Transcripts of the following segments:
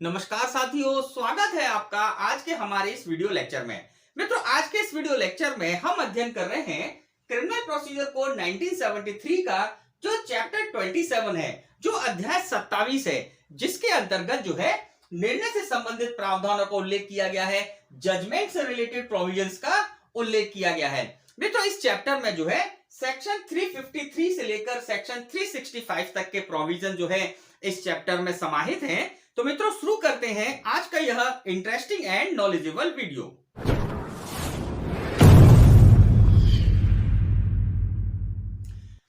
नमस्कार साथियों, स्वागत है आपका आज के हमारे इस वीडियो लेक्चर में। मित्रों, आज के इस वीडियो लेक्चर में हम अध्ययन कर रहे हैं क्रिमिनल प्रोसीजर कोड 1973 का जो चैप्टर 27 है, जो अध्याय 27 है, जिसके अंतर्गत जो है निर्णय से संबंधित प्रावधानों का उल्लेख किया गया है, जजमेंट से रिलेटेड प्रोविजंस का उल्लेख किया गया है। मित्रों, इस चैप्टर में जो है सेक्शन 353 से लेकर सेक्शन 365 तक के प्रोविजन जो है इस चैप्टर में समाहित हैं। तो मित्रों, शुरू करते हैं आज का यह इंटरेस्टिंग एंड नॉलेजेबल वीडियो।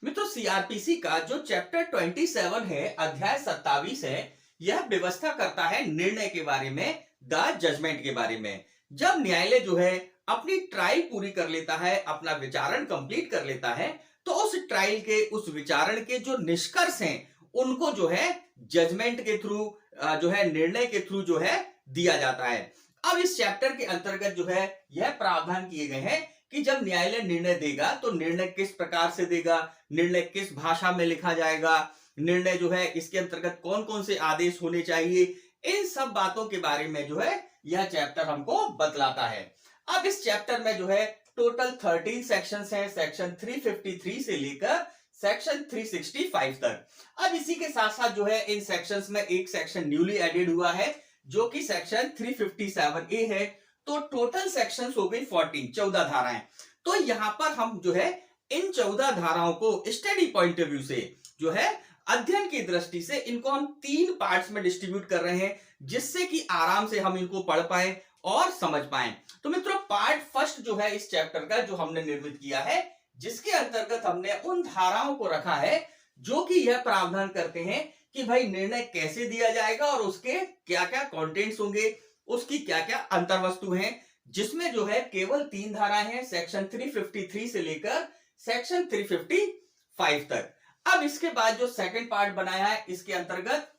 मित्रों, सीआरपीसी का जो चैप्टर 27 है, अध्याय 27 है, यह व्यवस्था करता है निर्णय के बारे में, द जजमेंट के बारे में। जब न्यायालय जो है अपनी ट्रायल पूरी कर लेता है, अपना विचारण कंप्लीट कर लेता है, तो उस ट्रायल के, उस विचारण के जो निष्कर्ष हैं, उनको जो है जजमेंट के थ्रू, जो है निर्णय के थ्रू जो है दिया जाता है। अब इस चैप्टर के अंतर्गत जो है यह प्रावधान किए गए हैं कि जब न्यायालय निर्णय देगा तो निर्णय किस प्रकार से देगा, निर्णय किस भाषा में लिखा जाएगा, निर्णय जो है इसके अंतर्गत कौन कौन से आदेश होने चाहिए, इन सब बातों के बारे में जो है यह चैप्टर हमको बतलाता है। अब इस चैप्टर में जो है टोटल 13 सेक्शंस हैं, सेक्शन 353 से लेकर सेक्शन 365 तक। अब इसी के साथ साथ जो है इन सेक्शंस में एक सेक्शन न्यूली एडेड हुआ है, जो कि सेक्शन 357A है। तो टोटल सेक्शंस हो गई 14 धाराएं। तो यहां पर हम जो है इन 14 धाराओं को स्टडी पॉइंट ऑफ व्यू से, जो है अध्ययन की दृष्टि से, इनको हम 3 पार्ट्स में डिस्ट्रीब्यूट कर रहे हैं, जिससे कि आराम से हम इनको पढ़ पाए और समझ पाए। तो मित्रों, पार्ट फर्स्ट जो है इस चैप्टर का, जो हमने निर्मित किया है, जिसके अंतर्गत हमने उन धाराओं को रखा है जो कि यह प्रावधान करते हैं कि भाई निर्णय कैसे दिया जाएगा और उसके क्या क्या कंटेंट्स होंगे, उसकी क्या क्या अंतर्वस्तु हैं, जिसमें जो है केवल 3 धाराएं हैं, सेक्शन 353 से लेकर सेक्शन 355 तक। अब इसके बाद जो सेकंड पार्ट बनाया है, इसके अंतर्गत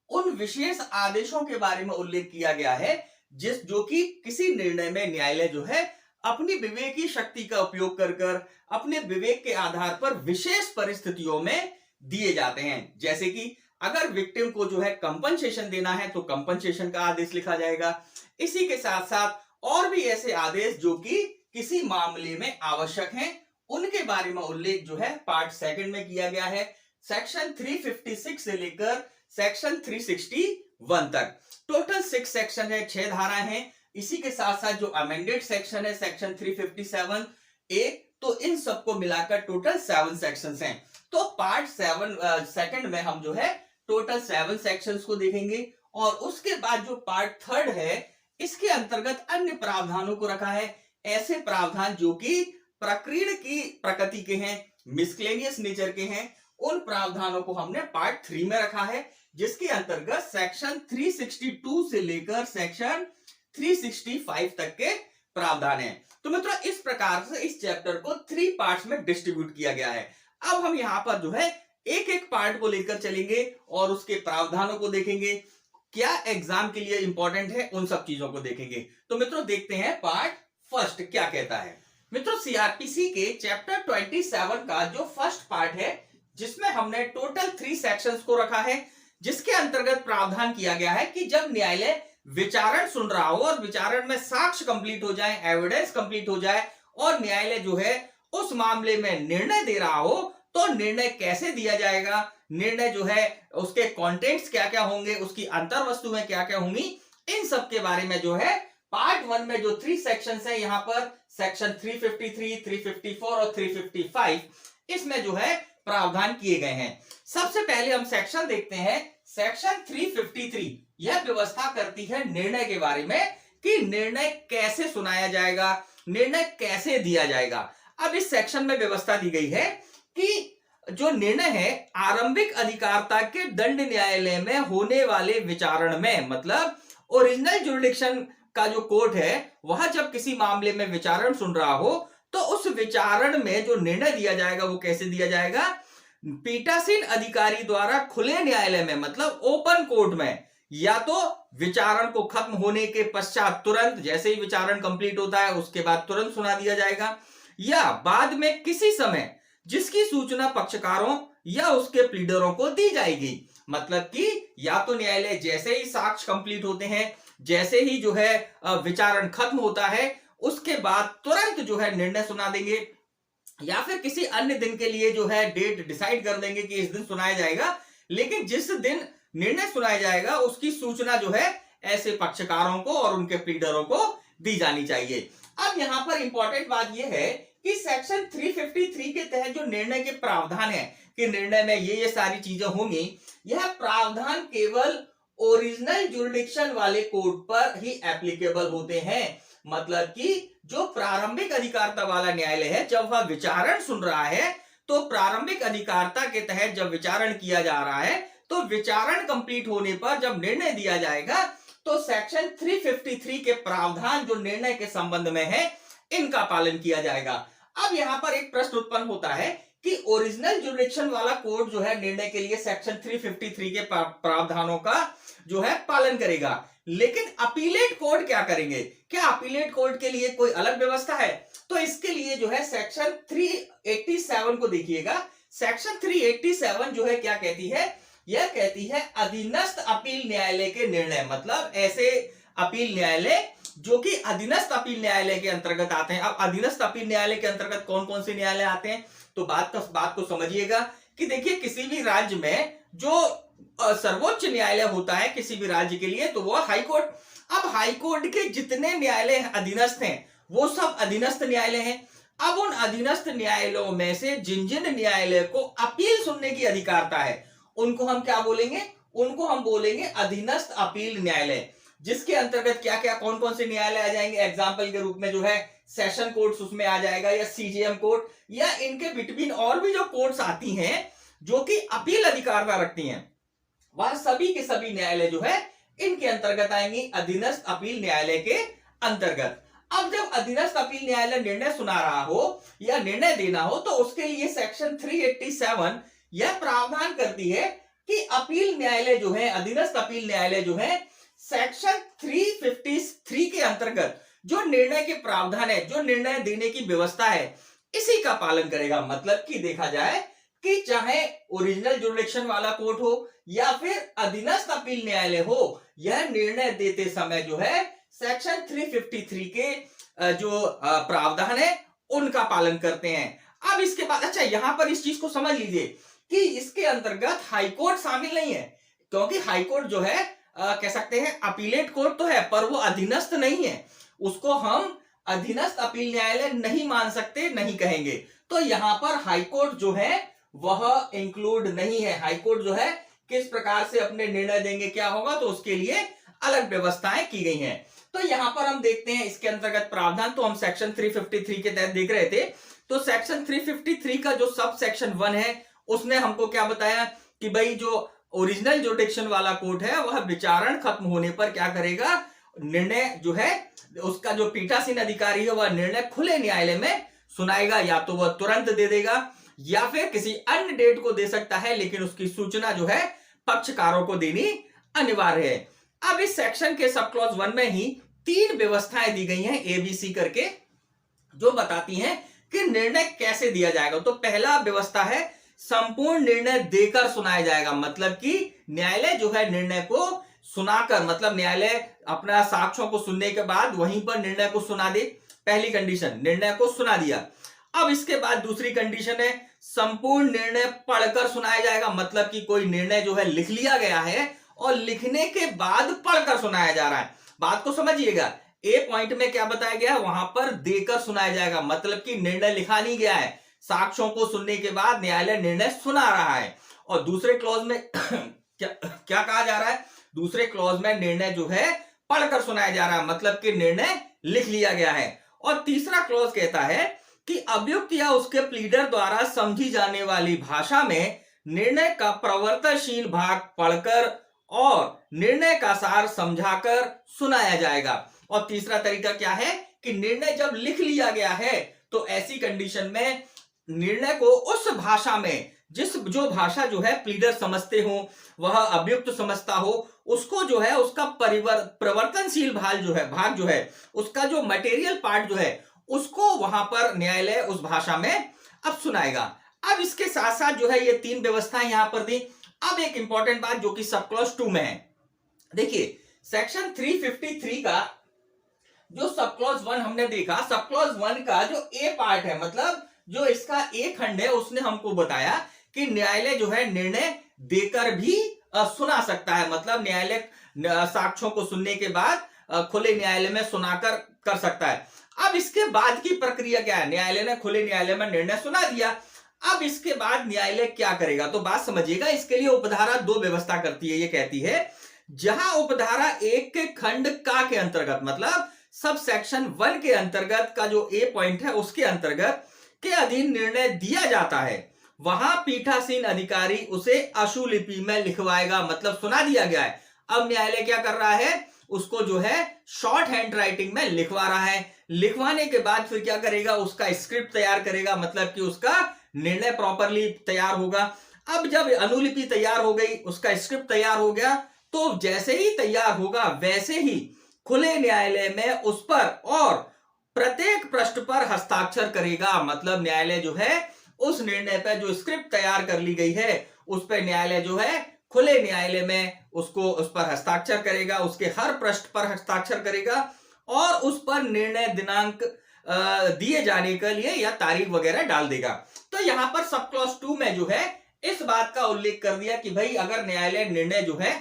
उन विशेष आदेशों के बारे में उल्लेख किया गया है जो कि किसी निर्णय में न्यायालय जो है अपनी विवेकी शक्ति का उपयोग कर अपने विवेक के आधार पर विशेष परिस्थितियों में दिए जाते हैं। जैसे कि अगर विक्टिम को जो है कंपनसेशन देना है तो कंपनसेशन का आदेश लिखा जाएगा। इसी के साथ साथ और भी ऐसे आदेश जो कि किसी मामले में आवश्यक हैं, उनके बारे में उल्लेख जो है पार्ट सेकंड में किया गया है, सेक्शन 356 से लेकर सेक्शन 361 तक। टोटल 6 सेक्शन है, 6 धाराएं हैं। इसी के साथ साथ जो अमेंडेड सेक्शन है सेक्शन 357A, तो इन सबको मिलाकर टोटल 7 सेक्शंस हैं। तो पार्ट 7 सेकंड में हम जो है टोटल 7 सेक्शंस को देखेंगे, और उसके बाद जो पार्ट थर्ड है, इसके अंतर्गत अन्य प्रावधानों को रखा है। ऐसे प्रावधान जो कि प्रकीर्ण की प्रकृति के हैं, मिसक्लेनियस नेचर के हैं, उन प्रावधानों को हमने पार्ट 3 में रखा है, जिसके अंतर्गत सेक्शन 362 से लेकर सेक्शन 365 तक के प्रावधान है। तो मित्रों, इस प्रकार से इस चैप्टर को 3 पार्ट्स में डिस्ट्रीब्यूट किया गया है। अब हम यहां पर जो है एक एक पार्ट को लेकर चलेंगे और उसके प्रावधानों को देखेंगे, क्या एग्जाम के लिए इंपॉर्टेंट है, उन सब चीजों को देखेंगे। तो मित्रों, देखते हैं पार्ट फर्स्ट क्या कहता है। मित्रों, सीआरपीसी के चैप्टर 27 का जो फर्स्ट पार्ट है, जिसमें हमने टोटल 3 सेक्शंस को रखा है, जिसके अंतर्गत प्रावधान किया गया है कि जब न्यायालय विचारण सुन रहा हो और विचारण में साक्ष्य कंप्लीट हो जाए, एविडेंस कंप्लीट हो जाए, और न्यायालय जो है उस मामले में निर्णय दे रहा हो, तो निर्णय कैसे दिया जाएगा, निर्णय जो है उसके कंटेंट्स क्या क्या होंगे, उसकी अंतर्वस्तुएं क्या क्या होंगी, इन सब के बारे में जो है पार्ट 1 में जो 3 सेक्शंस है, यहां पर सेक्शन 353, 354 और 355, इसमें जो है प्रावधान किए गए हैं। सबसे पहले हम सेक्शन देखते हैं, सेक्शन 353। यह व्यवस्था करती है निर्णय के बारे में कि निर्णय कैसे सुनाया जाएगा, निर्णय कैसे दिया जाएगा। अब इस सेक्शन में व्यवस्था दी गई है कि जो निर्णय है आरंभिक अधिकारता के दंड न्यायालय में होने वाले विचारण में, मतलब ओरिजिनल जुरिडिक्शन का जो कोर्ट है, वह जब किसी मामले में विचारण सुन रहा हो, तो उस विचारण में जो निर्णय दिया जाएगा वो कैसे दिया जाएगा, पीठासीन अधिकारी द्वारा खुले न्यायालय में, मतलब ओपन कोर्ट में, या तो विचारण को खत्म होने के पश्चात तुरंत, जैसे ही विचारण कंप्लीट होता है उसके बाद तुरंत सुना दिया जाएगा, या बाद में किसी समय जिसकी सूचना पक्षकारों या उसके प्लीडरों को दी जाएगी। मतलब कि या तो न्यायालय जैसे ही साक्ष्य कंप्लीट होते हैं, जैसे ही जो है विचारण खत्म होता है, उसके बाद तुरंत जो है निर्णय सुना देंगे, या फिर किसी अन्य दिन के लिए जो है डेट डिसाइड कर देंगे कि इस दिन सुनाया जाएगा। लेकिन जिस दिन निर्णय सुनाया जाएगा उसकी सूचना जो है ऐसे पक्षकारों को और उनके प्लीडरों को दी जानी चाहिए। अब यहां पर इंपॉर्टेंट बात यह है कि सेक्शन 353 के तहत जो निर्णय के प्रावधान है कि निर्णय में ये सारी चीजें होंगी, यह प्रावधान केवल ओरिजिनल जुरिडिक्शन वाले कोर्ट पर ही एप्लीकेबल होते हैं। मतलब कि जो प्रारंभिक अधिकारता वाला न्यायालय है, जब वह विचारण सुन रहा है तो प्रारंभिक अधिकारता के तहत जब विचारण किया जा रहा है, तो विचारण कंप्लीट होने पर जब निर्णय दिया जाएगा तो सेक्शन 353 के प्रावधान जो निर्णय के संबंध में है, इनका पालन किया जाएगा। अब यहां पर एक प्रश्न उत्पन्न होता है कि ओरिजिनल जुरिडिक्शन वाला कोर्ट जो है निर्णय के लिए सेक्शन 353 के प्रावधानों का जो है पालन करेगा, लेकिन अपीलेट कोर्ट क्या करेंगे? क्या अपीलेट कोर्ट के लिए कोई अलग व्यवस्था है? तो इसके लिए जो है सेक्शन 387 को देखिएगा। सेक्शन 387 जो है क्या कहती है? यह कहती है अधीनस्थ अपील न्यायालय के निर्णय, मतलब ऐसे अपील न्यायालय जो कि अधीनस्थ अपील न्यायालय के अंतर्गत आते हैं। अब अधीनस्थ अपील न्यायालय के अंतर्गत कौन कौन से न्यायालय आते हैं? तो बात को समझिएगा कि देखिए, किसी भी राज्य में जो सर्वोच्च न्यायालय होता है किसी भी राज्य के लिए, तो वो हाई कोर्ट। अब हाई कोर्ट के जितने न्यायालय अधीनस्थ हैं वो सब अधीनस्थ न्यायालय हैं। अब उन अधीनस्थ न्यायालयों में से जिन जिन न्यायालय को अपील सुनने की अधिकारता है, उनको हम क्या बोलेंगे? उनको हम बोलेंगे अधीनस्थ अपील न्यायालय, जिसके अंतर्गत क्या क्या कौन कौन से न्यायालय आ जाएंगे? एग्जाम्पल के रूप में जो है सेशन कोर्ट्स उसमें आ जाएगा, या सीजेएम कोर्ट, या इनके बिटवीन और भी जो कोर्ट्स आती हैं जो कि अपील अधिकारता रखती हैं, वह सभी के सभी न्यायालय जो है इनके अंतर्गत आएंगी, अधीनस्थ अपील न्यायालय के अंतर्गत। अब जब अधीनस्थ अपील न्यायालय निर्णय सुना रहा हो या निर्णय देना हो, तो उसके लिए सेक्शन 387 यह प्रावधान करती है कि अपील न्यायालय जो है, अधीनस्थ अपील न्यायालय जो है, सेक्शन 353 के अंतर्गत जो निर्णय के प्रावधान है, जो निर्णय देने की व्यवस्था है, इसी का पालन करेगा। मतलब कि देखा जाए कि चाहे ओरिजिनल जुरिडिक्शन वाला कोर्ट हो या फिर अधीनस्थ अपील न्यायालय हो, यह निर्णय देते समय जो है सेक्शन 353 के जो प्रावधान है उनका पालन करते हैं। अब इसके बाद अच्छा, यहां पर इस चीज को समझ लीजिए कि इसके अंतर्गत हाईकोर्ट शामिल नहीं है, क्योंकि हाईकोर्ट जो है कह सकते हैं अपीलेट कोर्ट तो है, पर वो अधीनस्थ नहीं है, उसको हम अधीनस्थ अपील न्यायालय नहीं मान सकते, नहीं कहेंगे। तो यहां पर हाईकोर्ट जो है वह इंक्लूड नहीं है। हाईकोर्ट जो है किस प्रकार से अपने निर्णय देंगे, क्या होगा, तो उसके लिए अलग व्यवस्थाएं की गई हैं। तो यहां पर हम देखते हैं इसके अंतर्गत प्रावधान, तो हम सेक्शन 353 के तहत देख रहे थे। तो सेक्शन 353 का जो सब सेक्शन 1 है, उसने हमको क्या बताया कि भाई जो ओरिजिनल जुरिडिक्शन वाला कोर्ट है वह विचारण खत्म होने पर क्या करेगा, निर्णय जो है उसका जो पीठासीन अधिकारी है वह निर्णय खुले न्यायालय में सुनाएगा, या तो वह तुरंत दे देगा या फिर किसी अन्य डेट को दे सकता है, लेकिन उसकी सूचना जो है पक्षकारों को देनी अनिवार्य है। अब इस सेक्शन के सब क्लॉज 1 में ही 3 व्यवस्थाएं दी गई हैं ABC करके, जो बताती हैं कि निर्णय कैसे दिया जाएगा। तो पहला व्यवस्था है संपूर्ण निर्णय देकर सुनाया जाएगा। मतलब कि न्यायालय जो है निर्णय को सुनाकर, मतलब न्यायालय अपना साक्ष्यों को सुनने के बाद वहीं पर निर्णय को सुना दे। पहली कंडीशन, निर्णय को सुना दिया। अब इसके बाद दूसरी कंडीशन है संपूर्ण निर्णय पढ़कर सुनाया जाएगा। मतलब कि कोई निर्णय जो है लिख लिया गया है और लिखने के बाद पढ़कर सुनाया जा रहा है। बात को समझिएगा, ए पॉइंट में क्या बताया गया है, वहां पर देकर सुनाया जाएगा। मतलब कि निर्णय लिखा नहीं गया है, साक्ष्यों को सुनने के बाद न्यायालय निर्णय सुना रहा है। और दूसरे क्लॉज में क्या कहा जा रहा है, दूसरे क्लॉज में निर्णय जो है पढ़कर सुनाया जा रहा है, मतलब कि निर्णय लिख लिया गया है। और तीसरा क्लॉज कहता है कि अभियुक्त या उसके प्लीडर द्वारा समझी जाने वाली भाषा में निर्णय का प्रवर्तनशील भाग पढ़कर और निर्णय का सार समझाकर सुनाया जाएगा। और तीसरा तरीका क्या है कि निर्णय जब लिख लिया गया है तो ऐसी कंडीशन में निर्णय को उस भाषा में, जो भाषा जो है प्लीडर समझते हो, वह अभियुक्त समझता हो, उसको जो है उसका प्रवर्तनशील भाग जो है उसका जो मटेरियल पार्ट जो है उसको वहां पर न्यायालय उस भाषा में अब सुनाएगा। अब इसके साथ साथ जो है ये 3 व्यवस्थाएं यहां पर दी। अब एक इंपॉर्टेंट बात जो कि सब क्लॉज 2 में है, देखिए सेक्शन 353 का जो सब क्लॉज 1 हमने देखा, सब क्लॉज 1 का जो ए पार्ट है, मतलब जो इसका ए खंड है, उसने हमको बताया कि न्यायालय जो है निर्णय देकर भी सुना सकता है, मतलब न्यायालय साक्ष्यों को सुनने के बाद खुले न्यायालय में सुनाकर कर सकता है। अब इसके बाद की प्रक्रिया क्या है, न्यायालय ने खुले न्यायालय में निर्णय सुना दिया, अब इसके बाद न्यायालय क्या करेगा, तो बात समझिएगा। इसके लिए उपधारा 2 व्यवस्था करती है, ये कहती है जहां उपधारा 1 के खंड का के अंतर्गत, मतलब सब सेक्शन 1 के अंतर्गत का जो ए पॉइंट है उसके अंतर्गत के अधीन निर्णय दिया जाता है, वहां पीठासीन अधिकारी उसे अशुलिपि में लिखवाएगा, मतलब सुना दिया गया है, अब न्यायालय क्या कर रहा है, उसको जो है शॉर्ट हैंड राइटिंग में लिखवा रहा है। लिखवाने के बाद फिर क्या करेगा, उसका स्क्रिप्ट तैयार करेगा, मतलब कि उसका निर्णय प्रॉपरली तैयार होगा। अब जब अनुलिपि तैयार हो गई, उसका स्क्रिप्ट तैयार हो गया, तो जैसे ही तैयार होगा वैसे ही खुले न्यायालय में उस पर और प्रत्येक पृष्ठ पर हस्ताक्षर करेगा, मतलब न्यायालय जो है उस निर्णय पर जो स्क्रिप्ट तैयार कर ली गई है उस पर न्यायालय जो है खुले न्यायालय में उसको उस पर हस्ताक्षर करेगा, उसके हर पृष्ठ पर हस्ताक्षर करेगा और उस पर निर्णय दिनांक दिए जाने के लिए या तारीख वगैरह डाल देगा। तो यहां पर सब क्लॉज 2 में जो है इस बात का उल्लेख कर दिया कि भाई अगर न्यायालय निर्णय जो है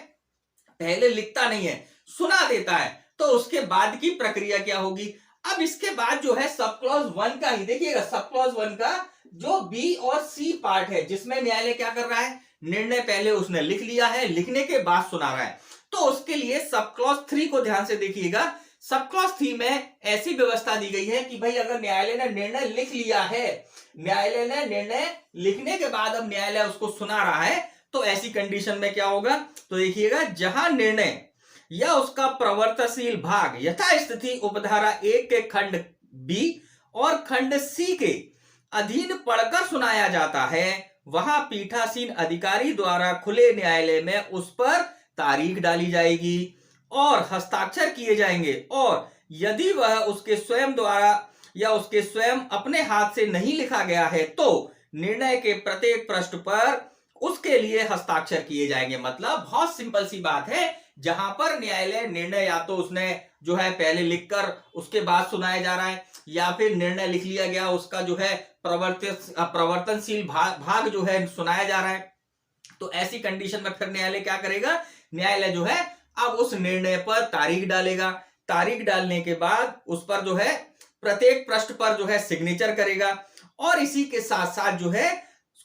पहले लिखता नहीं है, सुना देता है, तो उसके बाद की प्रक्रिया क्या होगी। अब इसके बाद जो है सब क्लॉज 1 का ही देखिएगा, सब क्लॉज 1 का जो बी और सी पार्ट है, जिसमें न्यायालय क्या कर रहा है, निर्णय पहले उसने लिख लिया है, लिखने के बाद सुना रहा है, तो उसके लिए सब क्लॉज 3 को ध्यान से देखिएगा। सब क्लॉज 3 में ऐसी व्यवस्था दी गई है कि भाई अगर न्यायालय ने निर्णय लिख लिया है, न्यायालय ने निर्णय लिखने के बाद अब न्यायालय उसको सुना रहा है, तो ऐसी कंडीशन में क्या होगा, तो देखिएगा जहां निर्णय या उसका प्रवर्तनशील भाग यथास्थिति उपधारा 1 के खंड बी और खंड सी के अधीन पढ़कर सुनाया जाता है, वहां पीठासीन अधिकारी द्वारा खुले न्यायालय में उस पर तारीख डाली जाएगी और हस्ताक्षर किए जाएंगे, और यदि वह उसके स्वयं द्वारा या उसके स्वयं अपने हाथ से नहीं लिखा गया है तो निर्णय के प्रत्येक पृष्ठ पर उसके लिए हस्ताक्षर किए जाएंगे। मतलब बहुत सिंपल सी बात है, जहां पर न्यायालय निर्णय या तो उसने जो है पहले लिखकर उसके बाद सुनाया जा रहा है, या फिर निर्णय लिख लिया गया उसका जो है प्रवर्तनशील भाग जो है सुनाया जा रहा है, तो ऐसी कंडीशन में फिर न्यायालय क्या करेगा, न्यायालय जो है अब उस निर्णय पर तारीख डालेगा, तारीख डालने के बाद उस पर जो है प्रत्येक पृष्ठ पर जो है सिग्नेचर करेगा, और इसी के साथ साथ जो है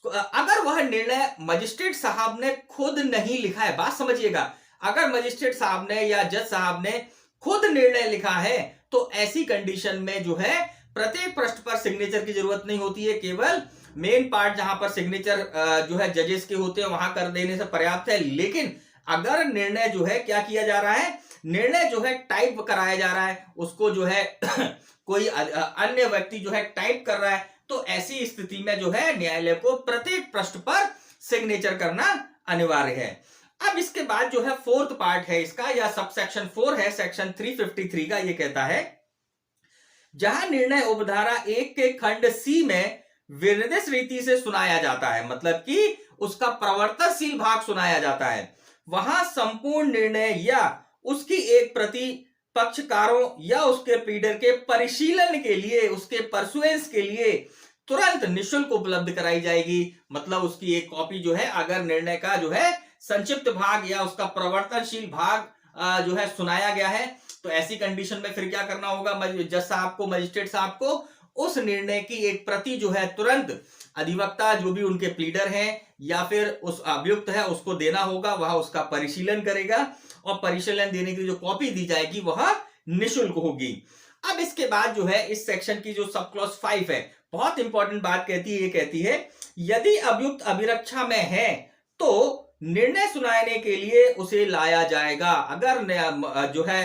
अगर वह निर्णय मजिस्ट्रेट साहब ने खुद नहीं लिखा है, बात समझिएगा, अगर मजिस्ट्रेट साहब ने या जज साहब ने खुद निर्णय लिखा है तो ऐसी कंडीशन में जो है प्रत्येक पृष्ठ पर सिग्नेचर की जरूरत नहीं होती है, केवल मेन पार्ट जहां पर सिग्नेचर जो है जजेस के होते हैं वहां कर देने से पर्याप्त है। लेकिन अगर निर्णय जो है क्या किया जा रहा है, निर्णय जो है टाइप कराया जा रहा है, उसको जो है कोई अन्य व्यक्ति जो है टाइप कर रहा है, तो ऐसी स्थिति में जो है न्यायालय को प्रत्येक पृष्ठ पर सिग्नेचर करना अनिवार्य है। अब इसके बाद जो है फोर्थ पार्ट है इसका, या सब सेक्शन 4 है सेक्शन 353 का, ये कहता है जहां निर्णय उपधारा 1 के खंड सी में विनिर्देश रीति से सुनाया जाता है, मतलब कि उसका प्रवर्तनशील भाग सुनाया जाता है, वहां संपूर्ण निर्णय या उसकी एक प्रति पक्षकारों या उसके प्लीडर के परिशीलन के लिए, उसके परसुएंस के लिए तुरंत निःशुल्क उपलब्ध कराई जाएगी। मतलब उसकी एक कॉपी जो है, अगर निर्णय का जो है संक्षिप्त भाग या उसका प्रवर्तनशील भाग जो है सुनाया गया है, तो ऐसी कंडीशन में फिर क्या करना होगा, जज साहब को, मजिस्ट्रेट साहब को उस निर्णय की एक प्रति जो है तुरंत अधिवक्ता जो भी उनके प्लीडर हैं या फिर उस अभियुक्त है उसको देना होगा, वह उसका परिशीलन करेगा और परिशीलन देने की जो कॉपी दी जाएगी वह निःशुल्क होगी। अब इसके बाद जो है इस सेक्शन की जो सब क्लॉज 5 है, बहुत इंपॉर्टेंट बात कहती है, ये कहती है यदि अभियुक्त अभिरक्षा में है तो निर्णय सुनाने के लिए उसे लाया जाएगा। अगर जो है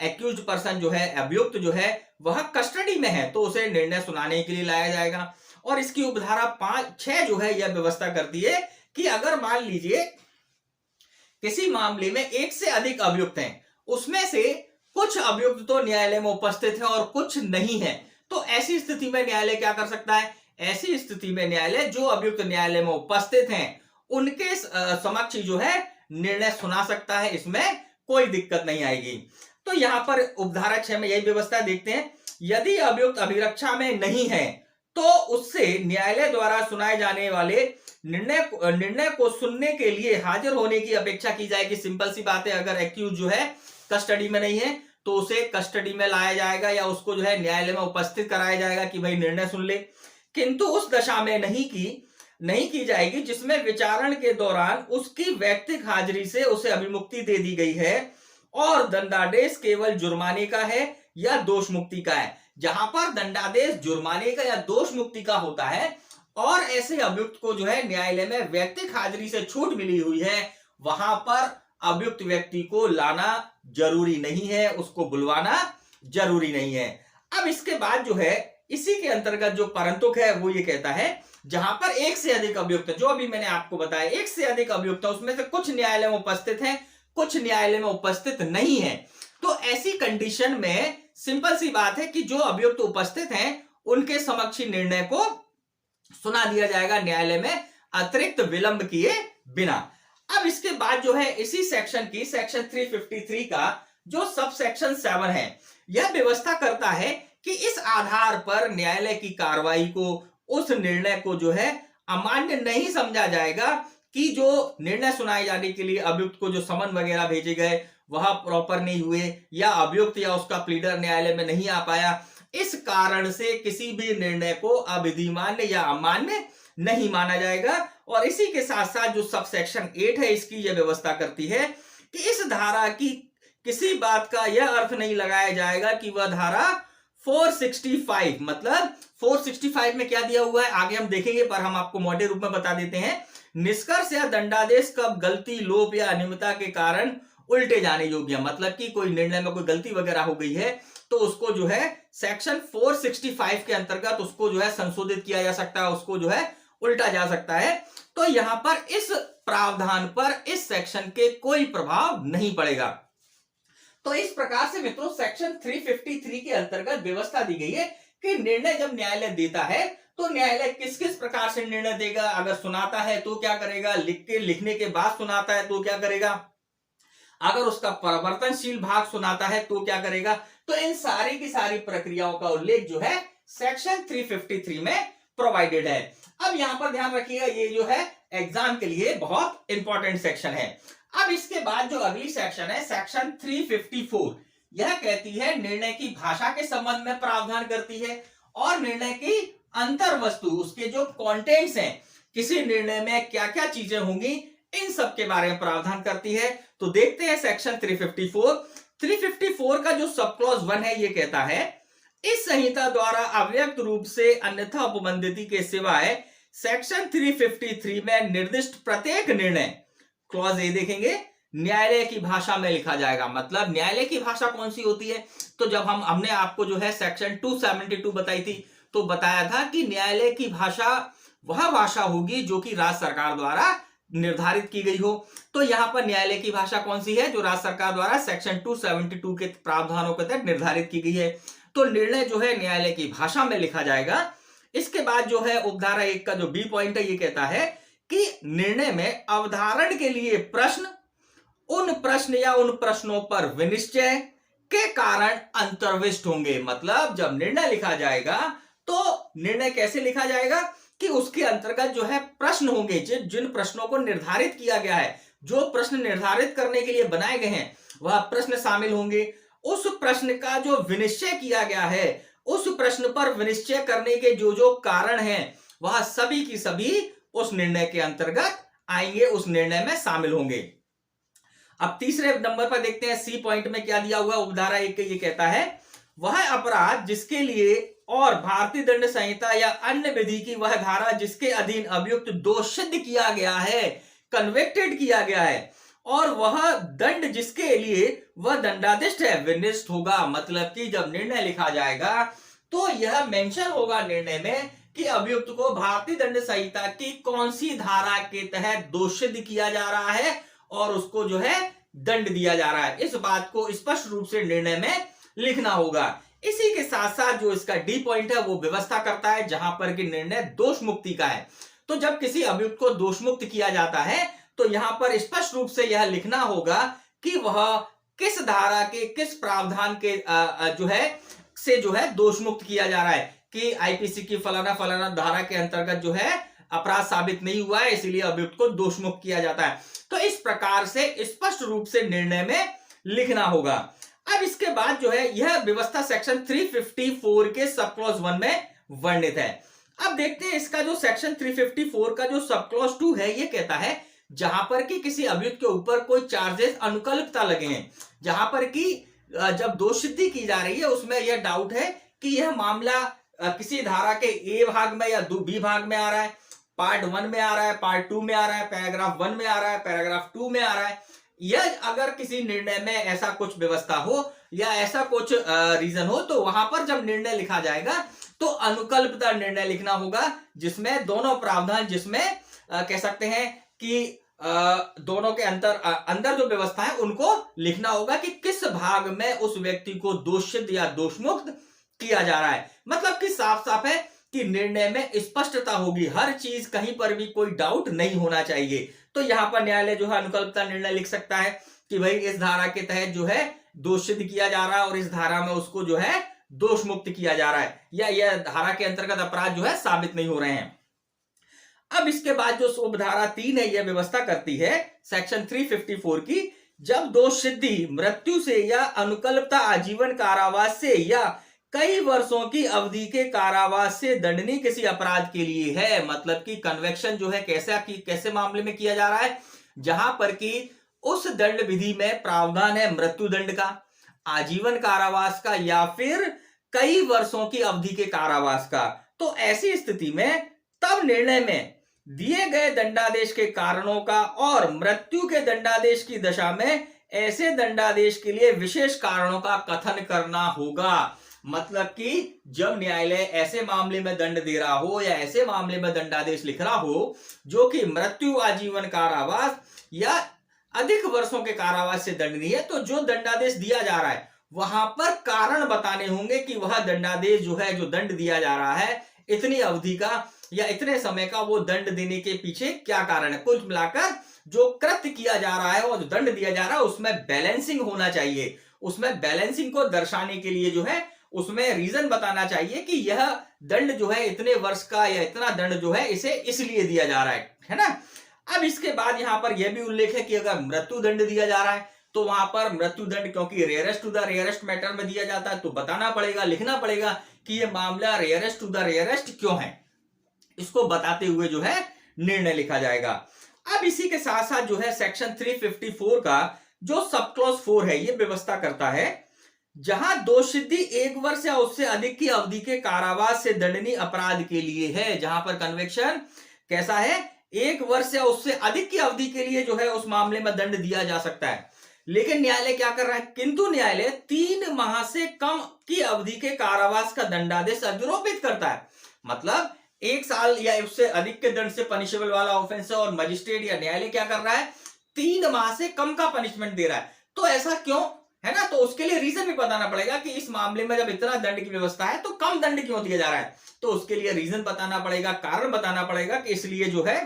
एक्यूज्ड पर्सन जो है, अभियुक्त जो है वह कस्टडी में है तो उसे निर्णय सुनाने के लिए लाया जाएगा। और इसकी उपधारा 5-6 जो है यह व्यवस्था करती है कि अगर मान लीजिए किसी मामले में एक से अधिक अभियुक्त हैं, उसमें से कुछ अभियुक्त तो न्यायालय में उपस्थित हैं और कुछ नहीं है, तो ऐसी स्थिति में न्यायालय क्या कर सकता है, ऐसी स्थिति में न्यायालय जो अभियुक्त न्यायालय में उपस्थित हैं उनके समक्ष जो है निर्णय सुना सकता है, इसमें कोई दिक्कत नहीं आएगी। तो यहां पर उपधारा 6 में यही व्यवस्था देखते हैं, यदि अभियुक्त अभिरक्षा में नहीं है तो उससे न्यायालय द्वारा सुनाए जाने वाले निर्णय को सुनने के लिए हाजिर होने की अपेक्षा की जाएगी। सिंपल सी बात है, अगर एक्यूज जो है कस्टडी में नहीं है तो उसे कस्टडी में लाया जाएगा या उसको जो है न्यायालय में उपस्थित कराया जाएगा कि भाई निर्णय सुन ले। किंतु उस दशा में नहीं की जाएगी जिसमें विचारण के दौरान उसकी व्यक्तिगत हाजिरी से उसे अभिमुक्ति दे दी गई है और दंडादेश केवल जुर्माने का है या दोष मुक्ति का है। जहां पर दंडादेश जुर्माने का या दोष मुक्ति का होता है और ऐसे अभियुक्त को जो है न्यायालय में व्यक्तिगत हाजिरी से छूट मिली हुई है, वहां पर अभियुक्त व्यक्ति को लाना जरूरी नहीं है, उसको बुलवाना जरूरी नहीं है। अब इसके बाद जो है इसी के अंतर्गत जो परंतुक है वो ये कहता है, जहां पर एक से अधिक अभियुक्त, जो अभी मैंने आपको बताया एक से अधिक अभियुक्त, उसमें से कुछ न्यायालय में उपस्थित हैं, कुछ न्यायालय में उपस्थित नहीं है, तो ऐसी कंडीशन में सिंपल सी बात है कि जो अभियुक्त उपस्थित हैं उनके समक्ष निर्णय को सुना दिया जाएगा न्यायालय में अतिरिक्त विलंब किए बिना। अब इसके बाद जो है इसी सेक्शन की सेक्शन 353 का जो सब सेक्शन 7 है, यह व्यवस्था करता है कि इस आधार पर न्यायालय की कार्रवाई को, उस निर्णय को जो है अमान्य नहीं समझा जाएगा कि जो निर्णय सुनाए जाने के लिए अभियुक्त को जो समन वगैरह भेजे गए वह प्रॉपर नहीं हुए या अभियुक्त या उसका प्लीडर न्यायालय में नहीं आ पाया, इस कारण से किसी भी निर्णय को अविधिमान्य या अमान्य नहीं माना जाएगा। और इसी के साथ साथ जो सब सेक्शन 8 है इसकी यह व्यवस्था करती है कि इस धारा की किसी बात का यह अर्थ नहीं लगाया जाएगा कि वह धारा 465, मतलब 465 में क्या दिया हुआ है आगे हम देखेंगे, पर हम आपको मोटे रूप में बता देते हैं। निष्कर्ष या दंडादेश कब गलती, लोप या अनियमितता के कारण उल्टे जाने योग्य, मतलब कि कोई निर्णय में कोई गलती वगैरह हो गई है तो उसको जो है सेक्शन 465 के अंतर्गत उसको जो है संशोधित किया जा सकता है, उसको जो है उल्टा जा सकता है। तो यहां पर इस प्रावधान पर इस सेक्शन के कोई प्रभाव नहीं पड़ेगा। तो इस प्रकार से मित्रों सेक्शन 353 के अंतर्गत व्यवस्था दी गई है कि निर्णय जब न्यायालय देता है तो न्यायालय किस किस प्रकार से निर्णय देगा, अगर सुनाता है तो क्या करेगा, लिखने के बाद सुनाता है तो क्या करेगा, अगर उसका परिवर्तनशील भाग सुनाता है तो क्या करेगा। तो इन सारी की सारी प्रक्रियाओं का उल्लेख जो है सेक्शन 353 में प्रोवाइडेड है। अब यहां पर ध्यान रखिएगा, ये जो है एग्जाम के लिए बहुत इंपॉर्टेंट सेक्शन है। अब इसके बाद जो अगली सेक्शन है सेक्शन 354, यह कहती है निर्णय की भाषा के संबंध में प्रावधान करती है और निर्णय की अंतर वस्तु, उसके जो कंटेंट्स हैं, किसी निर्णय में क्या क्या चीजें होंगी, इन सब के बारे में प्रावधान करती है। तो देखते हैं सेक्शन 354 का जो सब क्लॉज 1 है ये कहता है, इस संहिता द्वारा अव्यक्त रूप से अन्यथा उपबंधित के सिवाय सेक्शन 353 में निर्दिष्ट प्रत्येक निर्णय, क्लॉज ए देखेंगे, न्यायालय की भाषा में लिखा जाएगा। मतलब न्यायालय की भाषा कौन सी होती है, तो जब हमने आपको जो है सेक्शन 272 बताई थी तो बताया था कि न्यायालय की भाषा वह भाषा होगी जो कि राज्य सरकार द्वारा निर्धारित की गई हो। तो यहां पर न्यायालय की भाषा कौन सी है, जो राज्य सरकार द्वारा सेक्शन 272 के प्रावधानों के तहत निर्धारित की गई है। तो निर्णय जो है न्यायालय की भाषा में लिखा जाएगा। इसके बाद जो है उपधारा 1 का जो बी पॉइंट है ये कहता है कि निर्णय में अवधारण के लिए प्रश्न, उन प्रश्न या उन प्रश्नों पर विनिश्चय के कारण अंतर्विष्ट होंगे। मतलब जब निर्णय लिखा जाएगा तो निर्णय कैसे लिखा जाएगा कि उसके अंतर्गत जो है प्रश्न होंगे, जिन प्रश्नों को निर्धारित किया गया है, जो प्रश्न निर्धारित करने के लिए बनाए गए हैं वह प्रश्न शामिल होंगे। उस प्रश्न का जो विनिश्चय किया गया है, उस प्रश्न पर विनिश्चय करने के जो जो कारण हैं वह सभी की सभी उस निर्णय के अंतर्गत आएंगे, उस निर्णय में शामिल होंगे। अब तीसरे नंबर पर देखते हैं सी पॉइंट में क्या दिया हुआ उपधारा 1 ये कहता है, वह अपराध जिसके लिए और भारतीय दंड संहिता या अन्य विधि की वह धारा जिसके अधीन अभियुक्त दोषित किया गया है, कन्विक्टेड किया गया है, और वह दंड जिसके लिए वह दंडाधिष्ठ है, विनिष्ठ होगा। मतलब कि जब निर्णय लिखा जाएगा तो यह मेंशन होगा निर्णय में कि अभियुक्त को भारतीय दंड संहिता की कौन सी धारा के तहत दोषित किया जा रहा है और उसको जो है दंड दिया जा रहा है। इस बात को स्पष्ट रूप से निर्णय में लिखना होगा। इसी के साथ साथ जो इसका डी पॉइंट है वो व्यवस्था करता है जहां पर कि निर्णय दोष मुक्ति का है। तो जब किसी अभियुक्त को दोषमुक्त किया जाता है तो यहां पर स्पष्ट रूप से यह लिखना होगा कि वह किस धारा के किस प्रावधान के जो है से जो है दोषमुक्त किया जा रहा है, कि आईपीसी की फलाना फलाना धारा के अंतर्गत जो है अपराध साबित नहीं हुआ है, इसीलिए अभियुक्त को दोषमुक्त किया जाता है। तो इस प्रकार से स्पष्ट रूप से निर्णय में लिखना होगा। अब इसके बाद जो है यह व्यवस्था सेक्शन 354 के सब क्लॉज 1 में वर्णित है। अब देखते हैं इसका जो सेक्शन 354 का जो सब क्लॉज 2 है, यह कहता है जहां पर कि किसी अभियुक्त के ऊपर कोई चार्जेस अनुकल्पता लगे हैं, जहां पर कि जब दोष सिद्धि की जा रही है उसमें यह डाउट है कि यह मामला किसी धारा के ए भाग में या बी भाग में आ रहा है, पार्ट 1 में आ रहा है, पार्ट 2 में आ रहा है, पैराग्राफ 1 में आ रहा है, पैराग्राफ 2 में आ रहा है, यह अगर किसी निर्णय में ऐसा कुछ व्यवस्था हो या ऐसा कुछ रीजन हो तो वहां पर जब निर्णय लिखा जाएगा तो अनुकल्पता निर्णय लिखना होगा, जिसमें दोनों प्रावधान, जिसमें कह सकते हैं कि दोनों के अंदर जो व्यवस्था है उनको लिखना होगा कि किस भाग में उस व्यक्ति को दोषित या दोषमुक्त किया जा रहा है। मतलब कि साफ साफ है कि निर्णय में स्पष्टता होगी, हर चीज कहीं पर भी कोई डाउट नहीं होना चाहिए। तो यहां पर न्यायालय जो है अनुकल्पता निर्णय लिख सकता है कि भाई इस धारा के तहत जो है दोषित किया जा रहा है और इस धारा में उसको जो है दोष मुक्त किया जा रहा है, या यह धारा के अंतर्गत अपराध जो है साबित नहीं हो रहे हैं। अब इसके बाद जो उपधारा 3 है, यह व्यवस्था करती है सेक्शन 354 की, जब दोष सिद्धि मृत्यु से या अनुकल्पता आजीवन कारावास से या कई वर्षों की अवधि के कारावास से दंडनीय किसी अपराध के लिए है। मतलब कि कन्वेक्शन जो है कैसे मामले में किया जा रहा है, जहां पर कि उस दंड विधि में प्रावधान है मृत्यु दंड का, आजीवन कारावास का या फिर कई वर्षों की अवधि के कारावास का। तो ऐसी स्थिति में तब निर्णय में दिए गए दंडादेश के कारणों का और मृत्यु के दंडादेश की दशा में ऐसे दंडादेश के लिए विशेष कारणों का कथन करना होगा। मतलब कि जब न्यायालय ऐसे मामले में दंड दे रहा हो या ऐसे मामले में दंडादेश लिख रहा हो जो कि मृत्यु, आजीवन कारावास या अधिक वर्षों के कारावास से दंडनीय है, तो जो दंडादेश दिया जा रहा है वहां पर कारण बताने होंगे कि वह दंडादेश जो है, जो दंड दिया जा रहा है इतनी अवधि का या इतने समय का, वो दंड देने के पीछे क्या कारण है। कुल मिलाकर जो कृत्य किया जा रहा है और जो दंड दिया जा रहा है उसमें बैलेंसिंग होना चाहिए। उसमें बैलेंसिंग को दर्शाने के लिए जो है उसमें रीजन बताना चाहिए कि यह दंड जो है इतने वर्ष का या इतना दंड जो है इसे इसलिए दिया जा रहा है ना। अब इसके बाद यहां पर यह भी उल्लेख है कि अगर मृत्यु दंड दिया जा रहा है तो वहां पर मृत्यु दंड क्योंकि rarest to the rarest matter में दिया जाता है तो बताना पड़ेगा, लिखना पड़ेगा कि यह मामला रेयरेस्ट टू द रेयरेस्ट क्यों है, इसको बताते हुए जो है निर्णय लिखा जाएगा। अब इसी के साथ साथ जो है सेक्शन 354 का जो सब क्लॉज 4 है, यह व्यवस्था करता है जहां दोष सिद्धि 1 वर्ष या उससे अधिक की अवधि के कारावास से दंडनीय अपराध के लिए है। जहां पर कन्विक्शन कैसा है, 1 वर्ष या उससे अधिक की अवधि के लिए जो है उस मामले में दंड दिया जा सकता है। लेकिन न्यायालय क्या कर रहा है, किंतु न्यायालय 3 माह से कम की अवधि के कारावास का दंडादेश अधिरोपित करता है। मतलब 1 साल या उससे अधिक के दंड से पनिशेबल वाला ऑफेंस है और मजिस्ट्रेट या न्यायालय क्या कर रहा है, 3 माह से कम का पनिशमेंट दे रहा है। तो ऐसा क्यों है ना, तो उसके लिए रीजन भी बताना पड़ेगा कि इस मामले में जब इतना दंड की व्यवस्था है तो कम दंड क्यों दिया जा रहा है। तो उसके लिए रीजन बताना पड़ेगा, कारण बताना पड़ेगा कि इसलिए जो है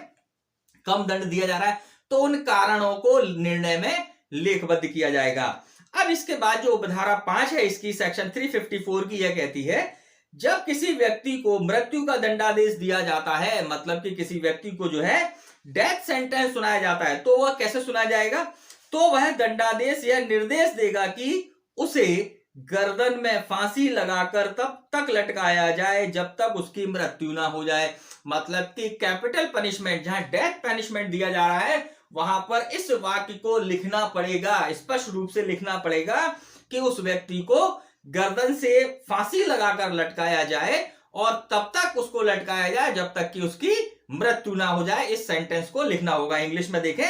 कम दंड दिया जा रहा है। तो उन कारणों को निर्णय में लेखबद्ध किया जाएगा। अब इसके बाद जो उपधारा 5 है इसकी सेक्शन 354 की, यह कहती है जब किसी व्यक्ति को मृत्यु का दंडादेश दिया जाता है, मतलब कि किसी व्यक्ति को जो है डेथ सेंटेंस सुनाया जाता है, तो वह कैसे सुनाया जाएगा, तो वह दंडादेश यह निर्देश देगा कि उसे गर्दन में फांसी लगाकर तब तक लटकाया जाए जब तक उसकी मृत्यु ना हो जाए। मतलब कि कैपिटल पनिशमेंट, जहां डेथ पनिशमेंट दिया जा रहा है वहां पर इस वाक्य को लिखना पड़ेगा, स्पष्ट रूप से लिखना पड़ेगा कि उस व्यक्ति को गर्दन से फांसी लगाकर लटकाया जाए और तब तक उसको लटकाया जाए जब तक कि उसकी मृत्यु ना हो जाए। इस सेंटेंस को लिखना होगा। इंग्लिश में देखें,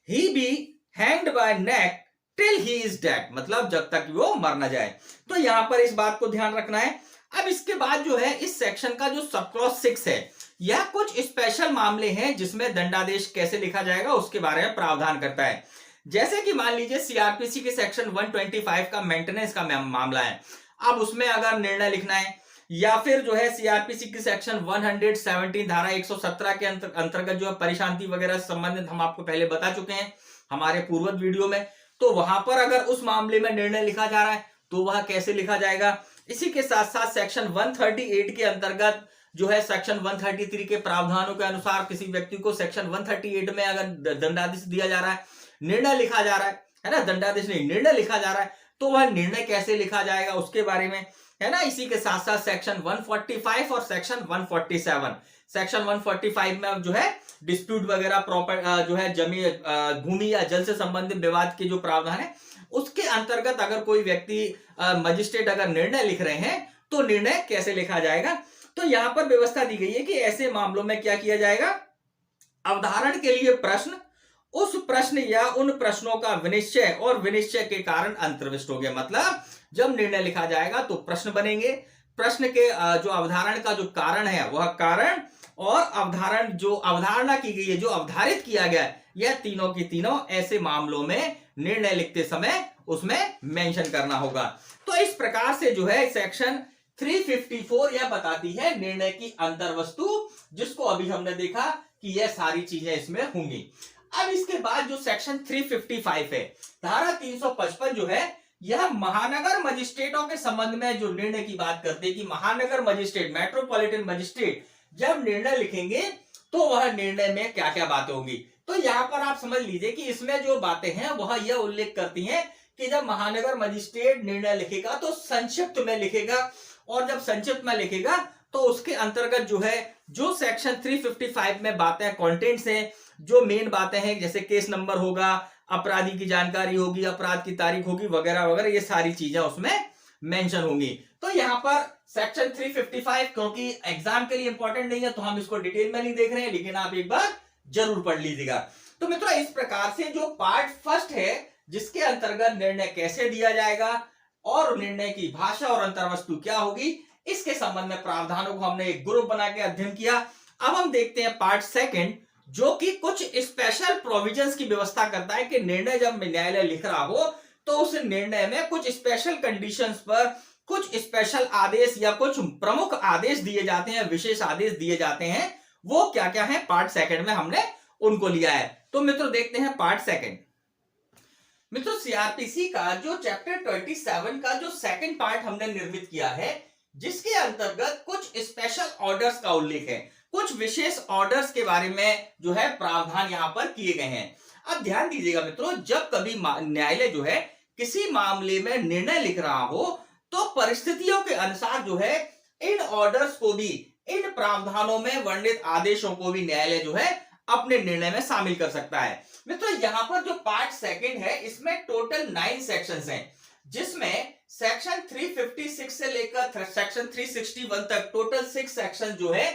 he be hanged by neck till he is dead, मतलब जब तक वो मर ना जाए। तो यहां पर इस बात को ध्यान रखना है। अब इसके बाद जो है इस सेक्शन का जो सब क्लॉज 6 है, यह कुछ स्पेशल मामले हैं जिसमें दंडादेश कैसे लिखा जाएगा उसके बारे में प्रावधान करता है। जैसे कि मान लीजिए सीआरपीसी के सेक्शन 125 का मेंटेनेंस का मामला है। अब उसमें अगर निर्णय लिखना है या फिर जो है सीआरपीसी की सेक्शन 117 धारा 117 के अंतर्गत जो है परिशांति वगैरह से संबंधित हम आपको पहले बता चुके हैं हमारे पूर्व वीडियो में। तो वहां पर अगर उस मामले में निर्णय लिखा जा रहा है तो वह कैसे लिखा जाएगा। इसी के साथ साथ सेक्शन 138 के अंतर्गत जो है सेक्शन 133 के प्रावधानों के अनुसार किसी व्यक्ति को सेक्शन 138 में अगर दंडादेश दिया जा रहा है, निर्णय लिखा जा रहा है ना, दंडादेश नहीं निर्णय लिखा जा रहा है, तो वह निर्णय कैसे लिखा जाएगा उसके बारे में, है ना। इसी के साथ साथ सेक्शन 145 और सेक्शन 147, सेक्शन 145 में जो है डिस्प्यूट वगैरह प्रॉपर जो है जमीन भूमि या जल से संबंधित विवाद के जो प्रावधान है उसके अंतर्गत अगर कोई व्यक्ति मजिस्ट्रेट अगर निर्णय लिख रहे हैं तो निर्णय कैसे लिखा जाएगा। तो यहां पर व्यवस्था दी गई है कि ऐसे मामलों में क्या किया जाएगा, अवधारण के लिए प्रश्न, उस प्रश्न या उन प्रश्नों का विनिश्चय और विनिश्चय के कारण अंतर्विष्ट हो गया। मतलब जब निर्णय लिखा जाएगा तो प्रश्न बनेंगे, प्रश्न के जो अवधारण का जो कारण है वह कारण, और अवधारण जो अवधारणा की गई है जो अवधारित किया गया है, यह तीनों की तीनों ऐसे मामलों में निर्णय लिखते समय उसमें मेंशन करना होगा। तो इस प्रकार से जो है सेक्शन 354 यह बताती है निर्णय की अंतर्वस्तु, जिसको अभी हमने देखा कि यह सारी चीजें इसमें होंगी। अब इसके बाद जो सेक्शन 355 है, धारा 355 जो है यह महानगर मजिस्ट्रेटों के संबंध में जो निर्णय की बात करते हैं कि महानगर मजिस्ट्रेट, मेट्रोपॉलिटन मजिस्ट्रेट जब निर्णय लिखेंगे तो वह निर्णय में क्या क्या बातें होंगी। तो यहां पर आप समझ लीजिए कि इसमें जो बातें हैं वह यह उल्लेख करती हैं कि जब महानगर मजिस्ट्रेट निर्णय लिखेगा तो संक्षिप्त में लिखेगा, और जब संक्षिप्त में लिखेगा तो उसके अंतर्गत जो है जो सेक्शन 355 में बातें कंटेंट्स हैं, जो मेन बातें हैं, जैसे केस नंबर होगा, अपराधी की जानकारी होगी, अपराध की तारीख होगी वगैरह वगैरह, ये सारी चीजें उसमें मेंशन होंगी। तो यहां पर सेक्शन 355 क्योंकि एग्जाम के लिए इंपॉर्टेंट नहीं है तो हम इसको डिटेल में नहीं देख रहे हैं, लेकिन आप एक बार जरूर पढ़ लीजिएगा। तो मित्रों इस प्रकार से जो पार्ट फर्स्ट है जिसके अंतर्गत निर्णय कैसे दिया जाएगा और निर्णय की भाषा और अंतर्वस्तु क्या होगी, इसके संबंध में प्रावधानों को हमने एक ग्रुप बना के अध्ययन किया। अब हम देखते हैं पार्ट सेकंड, जो कि कुछ स्पेशल प्रोविजंस की व्यवस्था करता है कि निर्णय जब न्यायालय लिख रहा हो तो उस निर्णय में कुछ स्पेशल कंडीशंस पर कुछ स्पेशल आदेश या कुछ प्रमुख आदेश दिए जाते हैं, विशेष आदेश दिए जाते हैं, वो क्या क्या है पार्ट सेकंड में हमने उनको लिया है। तो मित्रों देखते हैं पार्ट सेकंड। मित्रों सीआरपीसी का जो चैप्टर 27 का जो सेकंड पार्ट हमने निर्मित किया है, जिसके अंतर्गत कुछ स्पेशल ऑर्डर्स का उल्लेख है, कुछ विशेष ऑर्डर्स के बारे में जो है प्रावधान यहां पर किए गए हैं। अब ध्यान दीजिएगा मित्रों, जब कभी न्यायालय जो है किसी मामले में निर्णय लिख रहा हो तो परिस्थितियों के अनुसार जो है इन ऑर्डर्स को भी, इन प्रावधानों में वर्णित आदेशों को भी न्यायालय जो है अपने निर्णय में शामिल कर सकता है। मित्रों यहां पर जो पार्ट सेकंड है इसमें टोटल 9 सेक्शंस हैं, जिसमें सेक्शन 356 से लेकर सेक्शन 361 तक टोटल 6 सेक्शन जो है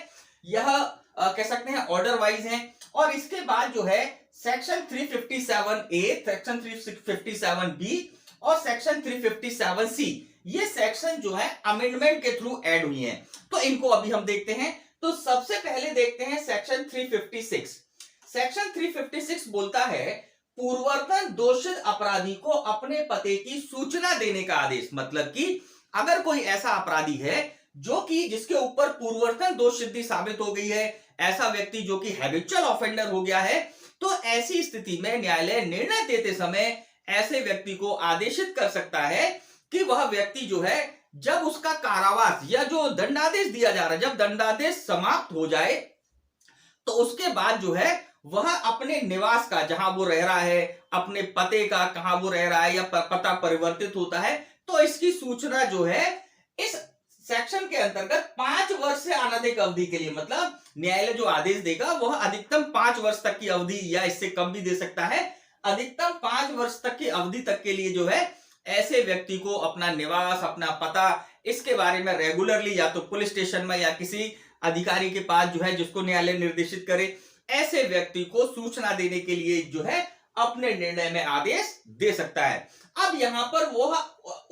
यह कह सकते हैं ऑर्डर वाइज हैं। और इसके बाद जो है सेक्शन 357A, सेक्शन 357B और सेक्शन 357C, ये सेक्शन जो है अमेंडमेंट के थ्रू ऐड हुई हैं। तो इनको अभी हम देखते हैं। तो सबसे पहले देखते हैं सेक्शन 356। सेक्शन 356 बोलता है पूर्ववर्तन दोषित अपराधी को अपने पते की सूचना देने का आदेश। मतलब कि अगर कोई ऐसा अपराधी है जो कि जिसके ऊपर पूर्ववर्तन दोष सिद्धि साबित हो गई है, ऐसा व्यक्ति जो कि हैबिचुअल ऑफेंडर हो गया है, तो ऐसी स्थिति में न्यायालय निर्णय देते समय ऐसे व्यक्ति को आदेशित कर सकता है कि वह व्यक्ति जो है जब उसका कारावास या जो दंडादेश दिया जा रहा है, जब दंडादेश समाप्त हो जाए तो उसके बाद जो है वह अपने निवास का, जहां वो रह रहा है, अपने पते का कहां वो रह रहा है या पता परिवर्तित होता है, तो इसकी सूचना जो है इस सेक्शन के अंतर्गत 5 वर्ष से अनधिक अवधि के लिए, मतलब न्यायालय जो आदेश देगा वह अधिकतम 5 वर्ष तक की अवधि या इससे कम भी दे सकता है, अधिकतम 5 वर्ष तक की अवधि तक के लिए जो है ऐसे व्यक्ति को अपना निवास, अपना पता, इसके बारे में रेगुलरली या तो पुलिस स्टेशन में या किसी अधिकारी के पास जो है जिसको न्यायालय निर्देशित करे, ऐसे व्यक्ति को सूचना देने के लिए जो है अपने निर्णय में आदेश दे सकता है। अब यहां पर वो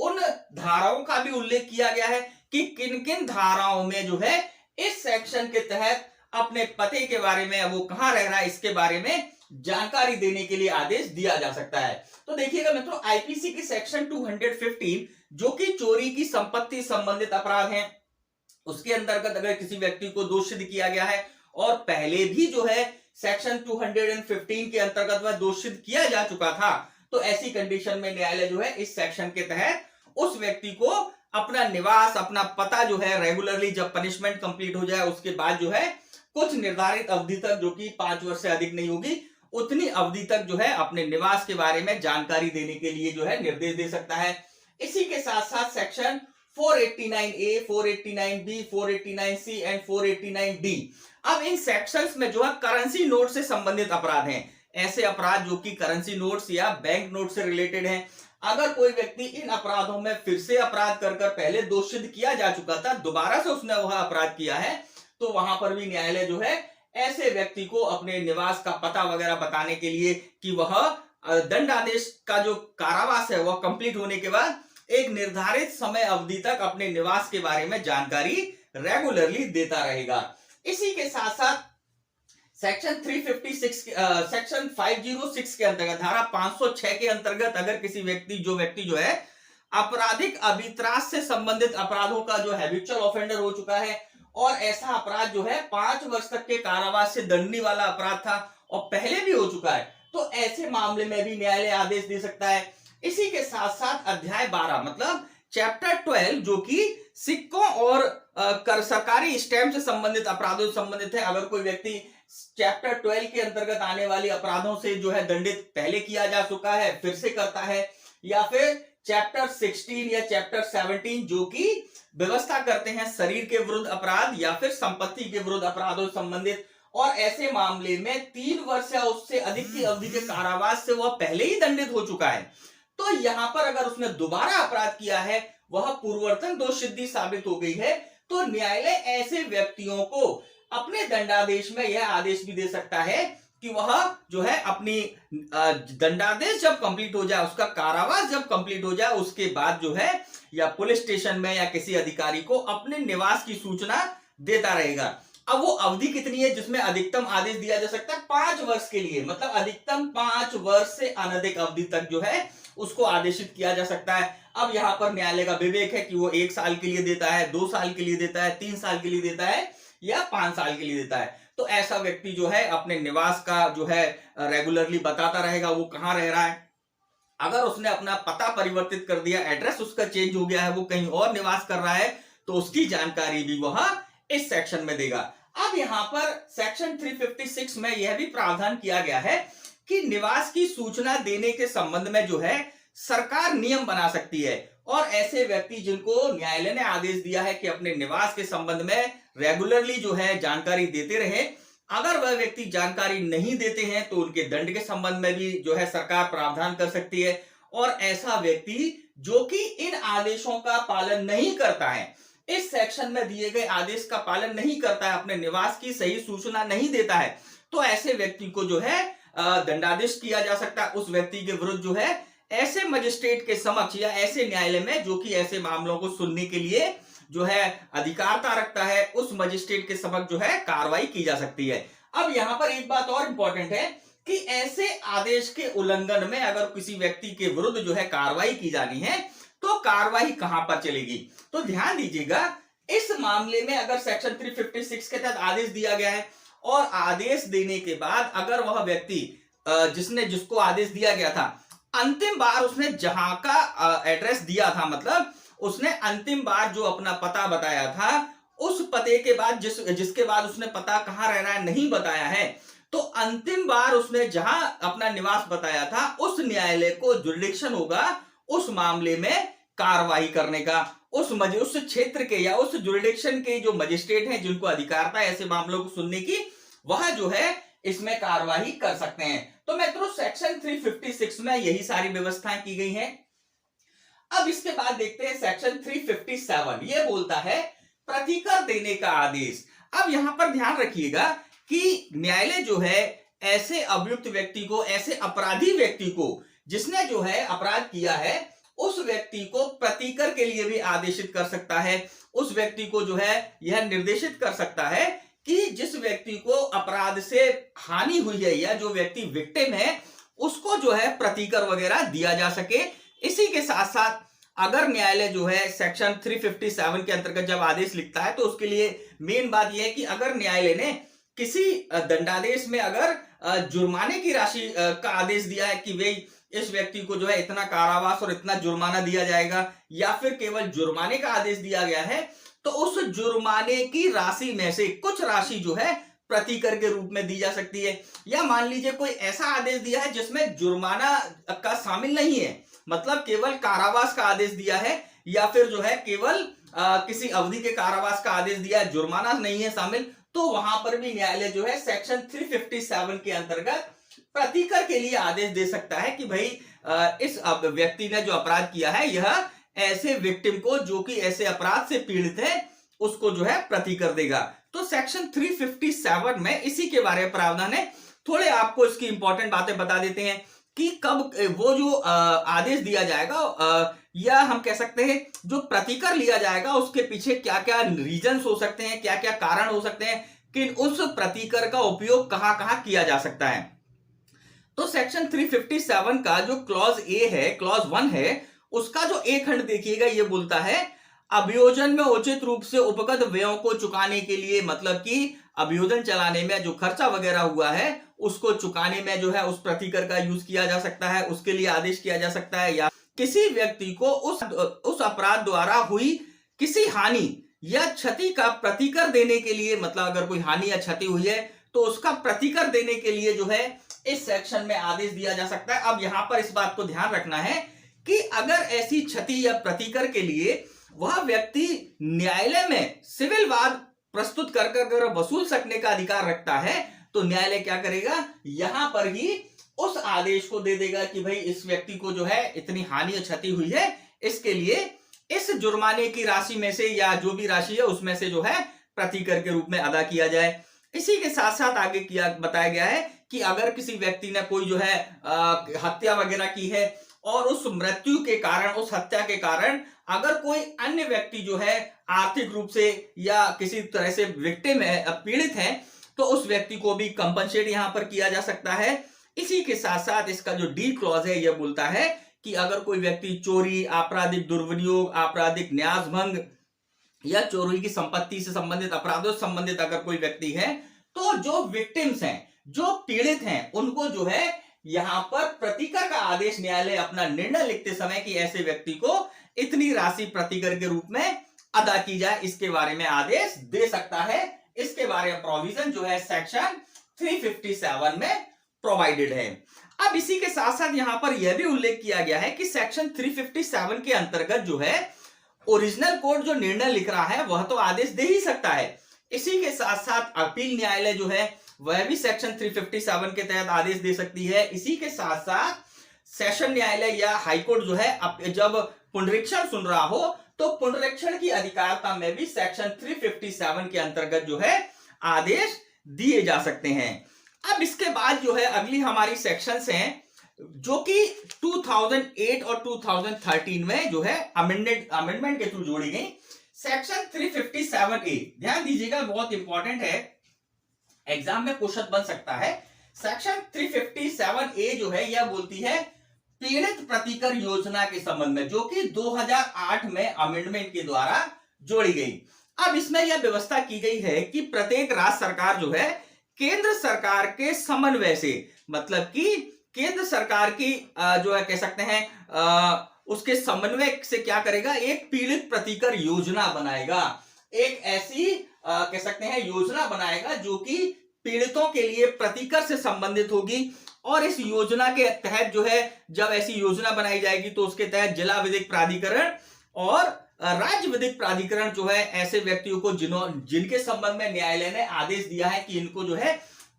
उन धाराओं का भी उल्लेख किया गया है कि किन किन धाराओं में जो है इस सेक्शन के तहत अपने पते के बारे में, वो कहां रह रहा है, इसके बारे में जानकारी देने के लिए आदेश दिया जा सकता है। तो देखिएगा मित्रों, आईपीसी की सेक्शन 215 जो कि चोरी की संपत्ति संबंधित अपराध हैं, उसके अंतर्गत अगर किसी व्यक्ति को दोषी किया गया है और पहले भी जो है सेक्शन 215 के अंतर्गत वह दोषित किया जा चुका था, तो ऐसी कंडीशन में न्यायालय जो है इस सेक्शन के तहत उस व्यक्ति को अपना निवास, अपना पता जो है रेगुलरली जब पनिशमेंट कंप्लीट हो जाए उसके बाद जो है कुछ निर्धारित अवधि तक, जो कि 5 वर्ष से अधिक नहीं होगी, उतनी अवधि तक जो है अपने निवास के बारे में जानकारी देने के लिए जो है निर्देश दे सकता है। इसी के साथ साथ section 489A, 489B, 489C and 489D, अब इन सेक्शंस में जो है करेंसी नोट से संबंधित अपराध हैं। ऐसे अपराध जो कि करेंसी नोट्स या बैंक नोट से रिलेटेड हैं। अगर कोई व्यक्ति इन अपराधों में फिर से अपराध कर पहले दोषित किया जा चुका था, दोबारा से उसने वह अपराध किया है, तो वहां पर भी न्यायालय जो है ऐसे व्यक्ति को अपने निवास का पता वगैरह बताने के लिए कि वह दंडादेश का जो कारावास है वह कंप्लीट होने के बाद एक निर्धारित समय अवधि तक अपने निवास के बारे में जानकारी रेगुलरली देता रहेगा। इसी के साथ साथ सेक्शन 356 सेक्शन 506 के अंतर्गत, धारा 506 के अंतर्गत अगर किसी व्यक्ति जो है आपराधिक अभित्रास से संबंधित अपराधों का जो हैबिचुअल ऑफेंडर हो चुका है और ऐसा अपराध जो है 5 वर्ष तक के कारावास से दंडनीय वाला अपराध था और पहले भी हो चुका है, तो ऐसे मामले में भी न्यायालय आदेश दे सकता है। इसी के साथ साथ अध्याय 12 मतलब चैप्टर 12 जो कि सिक्कों और सरकारी स्टैम्प से संबंधित अपराधों से संबंधित है। अगर कोई व्यक्ति चैप्टर 12 के अंतर्गत आने वाली अपराधों से जो है दंडित पहले किया जा चुका है, फिर से करता है, या फिर चैप्टर 16 या चैप्टर 17 जो कि व्यवस्था करते हैं शरीर के विरुद्ध अपराध या फिर संपत्ति के विरुद्ध अपराधों से संबंधित, और ऐसे मामले में 3 वर्ष या उससे अधिक की अवधि के कारावास से वह पहले ही दंडित हो चुका है, तो यहां पर अगर उसने दोबारा अपराध किया है, वह पूर्ववर्तन दोष सिद्धि साबित हो गई है, तो न्यायालय ऐसे व्यक्तियों को अपने दंडादेश में यह आदेश भी दे सकता है कि वह जो है अपनी दंडादेश जब कंप्लीट हो जाए, उसका कारावास जब कंप्लीट हो जाए, उसके बाद जो है या पुलिस स्टेशन में या किसी अधिकारी को अपने निवास की सूचना देता रहेगा। अब वो अवधि कितनी है जिसमें अधिकतम आदेश दिया जा सकता है? 5 वर्ष के लिए, मतलब अधिकतम 5 वर्ष से अनधिक अवधि तक जो है उसको आदेशित किया जा सकता है। अब यहां पर न्यायालय का विवेक है कि वो 1 साल के लिए देता है, 2 साल के लिए देता है, 3 साल के लिए देता है या 5 साल के लिए देता है। तो ऐसा व्यक्ति जो है अपने निवास का जो है रेगुलरली बताता रहेगा वो कहां रह रहा है। अगर उसने अपना पता परिवर्तित कर दिया, एड्रेस उसका चेंज हो गया है, वो कहीं और निवास कर रहा है, तो उसकी जानकारी भी वह इस सेक्शन में देगा। अब यहां पर सेक्शन 356 में यह भी प्रावधान किया गया है कि निवास की सूचना देने के संबंध में जो है सरकार नियम बना सकती है, और ऐसे व्यक्ति जिनको न्यायालय ने आदेश दिया है कि अपने निवास के संबंध में रेगुलरली जो है जानकारी देते रहे, अगर वह व्यक्ति जानकारी नहीं देते हैं तो उनके दंड के संबंध में भी जो है सरकार प्रावधान कर सकती है। और ऐसा व्यक्ति जो कि इन आदेशों का पालन नहीं करता है, इस सेक्शन में दिए गए आदेश का पालन नहीं करता है, अपने निवास की सही सूचना नहीं देता है, तो ऐसे व्यक्ति को जो है दंडादेश किया जा सकता है। उस व्यक्ति के विरुद्ध जो है ऐसे मजिस्ट्रेट के समक्ष या ऐसे न्यायालय में जो कि ऐसे मामलों को सुनने के लिए जो है अधिकारता रखता है, उस मजिस्ट्रेट के समक्ष जो है कार्रवाई की जा सकती है। अब यहां पर एक बात और इंपॉर्टेंट है कि ऐसे आदेश के उल्लंघन में अगर किसी व्यक्ति के विरुद्ध जो है कार्रवाई की जानी है, तो कार्रवाई कहां पर चलेगी? तो ध्यान दीजिएगा, इस मामले में अगर सेक्शन 356 के तहत आदेश दिया गया है और आदेश देने के बाद अगर वह व्यक्ति जिसको आदेश दिया गया था, अंतिम बार उसने जहां का एड्रेस दिया था, मतलब उसने अंतिम बार जो अपना पता बताया था, उस पते के बाद जिसके बाद उसने पता कहां रह रहा है नहीं बताया है, तो अंतिम बार उसने जहां अपना निवास बताया था, उस न्यायालय को जुरिडिक्शन होगा उस मामले में कार्रवाई करने का। उस क्षेत्र के या उस जुरिडिक्शन के जो मजिस्ट्रेट हैं जिनको अधिकारता है ऐसे मामलों को सुनने की, वह जो है इसमें कार्रवाई कर सकते हैं। तो मित्रों, सेक्शन 356 में यही सारी व्यवस्थाएं की गई हैं। अब इसके बाद देखते हैं सेक्शन 357, ये बोलता है प्रतिकर देने का आदेश। अब यहां पर ध्यान रखिएगा कि न्यायालय जो है ऐसे अभियुक्त व्यक्ति को, ऐसे अपराधी व्यक्ति को जिसने जो है अपराध किया है, उस व्यक्ति को प्रतिकर के लिए भी आदेशित कर सकता है। उस व्यक्ति को जो है यह निर्देशित कर सकता है कि जिस व्यक्ति को अपराध से हानि हुई है या जो व्यक्ति विक्टिम है, उसको जो है प्रतिकर वगैरह दिया जा सके। इसी के साथ साथ अगर न्यायालय जो है सेक्शन 357 के अंतर्गत जब आदेश लिखता है तो उसके लिए मेन बात यह है कि अगर न्यायालय ने किसी दंडादेश में अगर जुर्माने की राशि का आदेश दिया है कि भाई इस व्यक्ति को जो है इतना कारावास और इतना जुर्माना दिया जाएगा, या फिर केवल जुर्माने का आदेश दिया गया है, तो उस जुर्माने की राशि में से कुछ राशि जो है प्रतिकर के रूप में दी जा सकती है। या मान लीजिए कोई ऐसा आदेश दिया है जिसमें जुर्माना का शामिल नहीं है, मतलब केवल कारावास का आदेश दिया है, या फिर जो है केवल किसी अवधि के कारावास का आदेश दिया है, जुर्माना नहीं है शामिल, तो वहां पर भी न्यायालय जो है सेक्शन 357 के अंतर्गत प्रतिकर के लिए आदेश दे सकता है कि भाई इस व्यक्ति ने जो अपराध किया है यह ऐसे विक्टिम को जो कि ऐसे अपराध से पीड़ित है उसको जो है प्रतिकर देगा। तो सेक्शन 357 में इसी के बारे में प्रावधान है। थोड़े आपको इसकी इंपॉर्टेंट बातें बता देते हैं कि कब वो जो आदेश दिया जाएगा, या हम कह सकते हैं जो प्रतिकर लिया जाएगा उसके पीछे क्या क्या रीजंस हो सकते हैं, क्या क्या कारण हो सकते हैं कि उस प्रतिकर का उपयोग कहां कहां किया जा सकता है। तो सेक्शन 357 का जो क्लॉज ए है, क्लॉज 1 है, उसका जो ए खंड देखिएगा ये बोलता है अभियोजन में उचित रूप से उपगत व्ययों को चुकाने के लिए, मतलब कि अभियोजन चलाने में जो खर्चा वगैरह हुआ है उसको चुकाने में जो है उस प्रतिकर का यूज किया जा सकता है, उसके लिए आदेश किया जा सकता है। या किसी व्यक्ति को उस अपराध द्वारा हुई किसी हानि या क्षति का प्रतिकर देने के लिए, मतलब अगर कोई हानि या क्षति हुई है तो उसका प्रतिकर देने के लिए जो है इस सेक्शन में आदेश दिया जा सकता है। अब यहां पर इस बात को ध्यान रखना है कि अगर ऐसी क्षति या प्रतिकर के लिए वह व्यक्ति न्यायालय में सिविल वाद प्रस्तुत कर कर वसूल सकने का अधिकार रखता है तो न्यायालय क्या करेगा, यहां पर ही उस आदेश को दे देगा कि भाई इस व्यक्ति को जो है इतनी हानि या क्षति हुई है, इसके लिए इस जुर्माने की राशि में से या जो भी राशि है उसमें से जो है प्रतिकर के रूप में अदा किया जाए। इसी के साथ साथ आगे बताया गया है कि अगर किसी व्यक्ति ने कोई जो है हत्या वगैरह की है और उस मृत्यु के कारण, उस हत्या के कारण अगर कोई अन्य व्यक्ति जो है आर्थिक रूप से या किसी तरह से विक्टिम है, पीड़ित है, तो उस व्यक्ति को भी कंपनसेट यहां पर किया जा सकता है। इसी के साथ साथ इसका जो डी क्लॉज है यह बोलता है कि अगर कोई व्यक्ति चोरी, आपराधिक दुर्विनियोग, आपराधिक न्यासभंग या चोरी की संपत्ति से संबंधित अपराधों से संबंधित अगर कोई व्यक्ति है तो जो विक्टिम्स हैं, जो पीड़ित हैं, उनको जो है यहां पर प्रतिकर का आदेश न्यायालय अपना निर्णय लिखते समय कि ऐसे व्यक्ति को इतनी राशि प्रतिकर के रूप में अदा की जाए, इसके बारे में आदेश दे सकता है। इसके बारे में प्रोविजन जो है सेक्शन 357 में प्रोवाइडेड है। अब इसी के साथ साथ यहां पर यह भी उल्लेख किया गया है कि सेक्शन 357 के अंतर्गत जो है ओरिजिनल कोर्ट जो निर्णय लिख रहा है वह तो आदेश दे ही सकता है, इसी के साथ साथ अपील न्यायालय जो है वह भी सेक्शन 357 के तहत आदेश दे सकती है। इसी के साथ साथ सेशन न्यायालय या हाईकोर्ट जो है जब पुनरीक्षण सुन रहा हो तो पुनरीक्षण की अधिकारता में भी सेक्शन 357 के अंतर्गत जो है आदेश दिए जा सकते हैं। अब इसके बाद जो है अगली हमारी सेक्शंस हैं जो कि 2008 और 2013 में जो है अमेंडमेंट के थ्रू जोड़ी गई। सेक्शन 357A, ध्यान दीजिएगा, बहुत इंपॉर्टेंट है, एग्जाम में क्वेश्चन बन सकता है। सेक्शन 357A जो है यह बोलती है पीड़ित प्रतिकर योजना के संबंध में, जो कि 2008 में अमेंडमेंट के द्वारा जोड़ी गई। अब इसमें यह व्यवस्था की गई है कि प्रत्येक राज्य सरकार जो है केंद्र सरकार के समन्वय से, मतलब कि केंद्र सरकार की जो है कह सकते हैं उसके समन्वय से क्या करेगा, एक पीड़ित प्रतिकर योजना बनाएगा, एक ऐसी कह सकते हैं योजना बनाएगा जो कि पीड़ितों के लिए प्रतिकर से संबंधित होगी। और इस योजना के तहत जो है जब ऐसी योजना बनाई जाएगी तो उसके तहत जिला विधिक प्राधिकरण और राज्य विधिक प्राधिकरण जो है ऐसे व्यक्तियों को जिनके संबंध में न्यायालय ने आदेश दिया है कि इनको जो है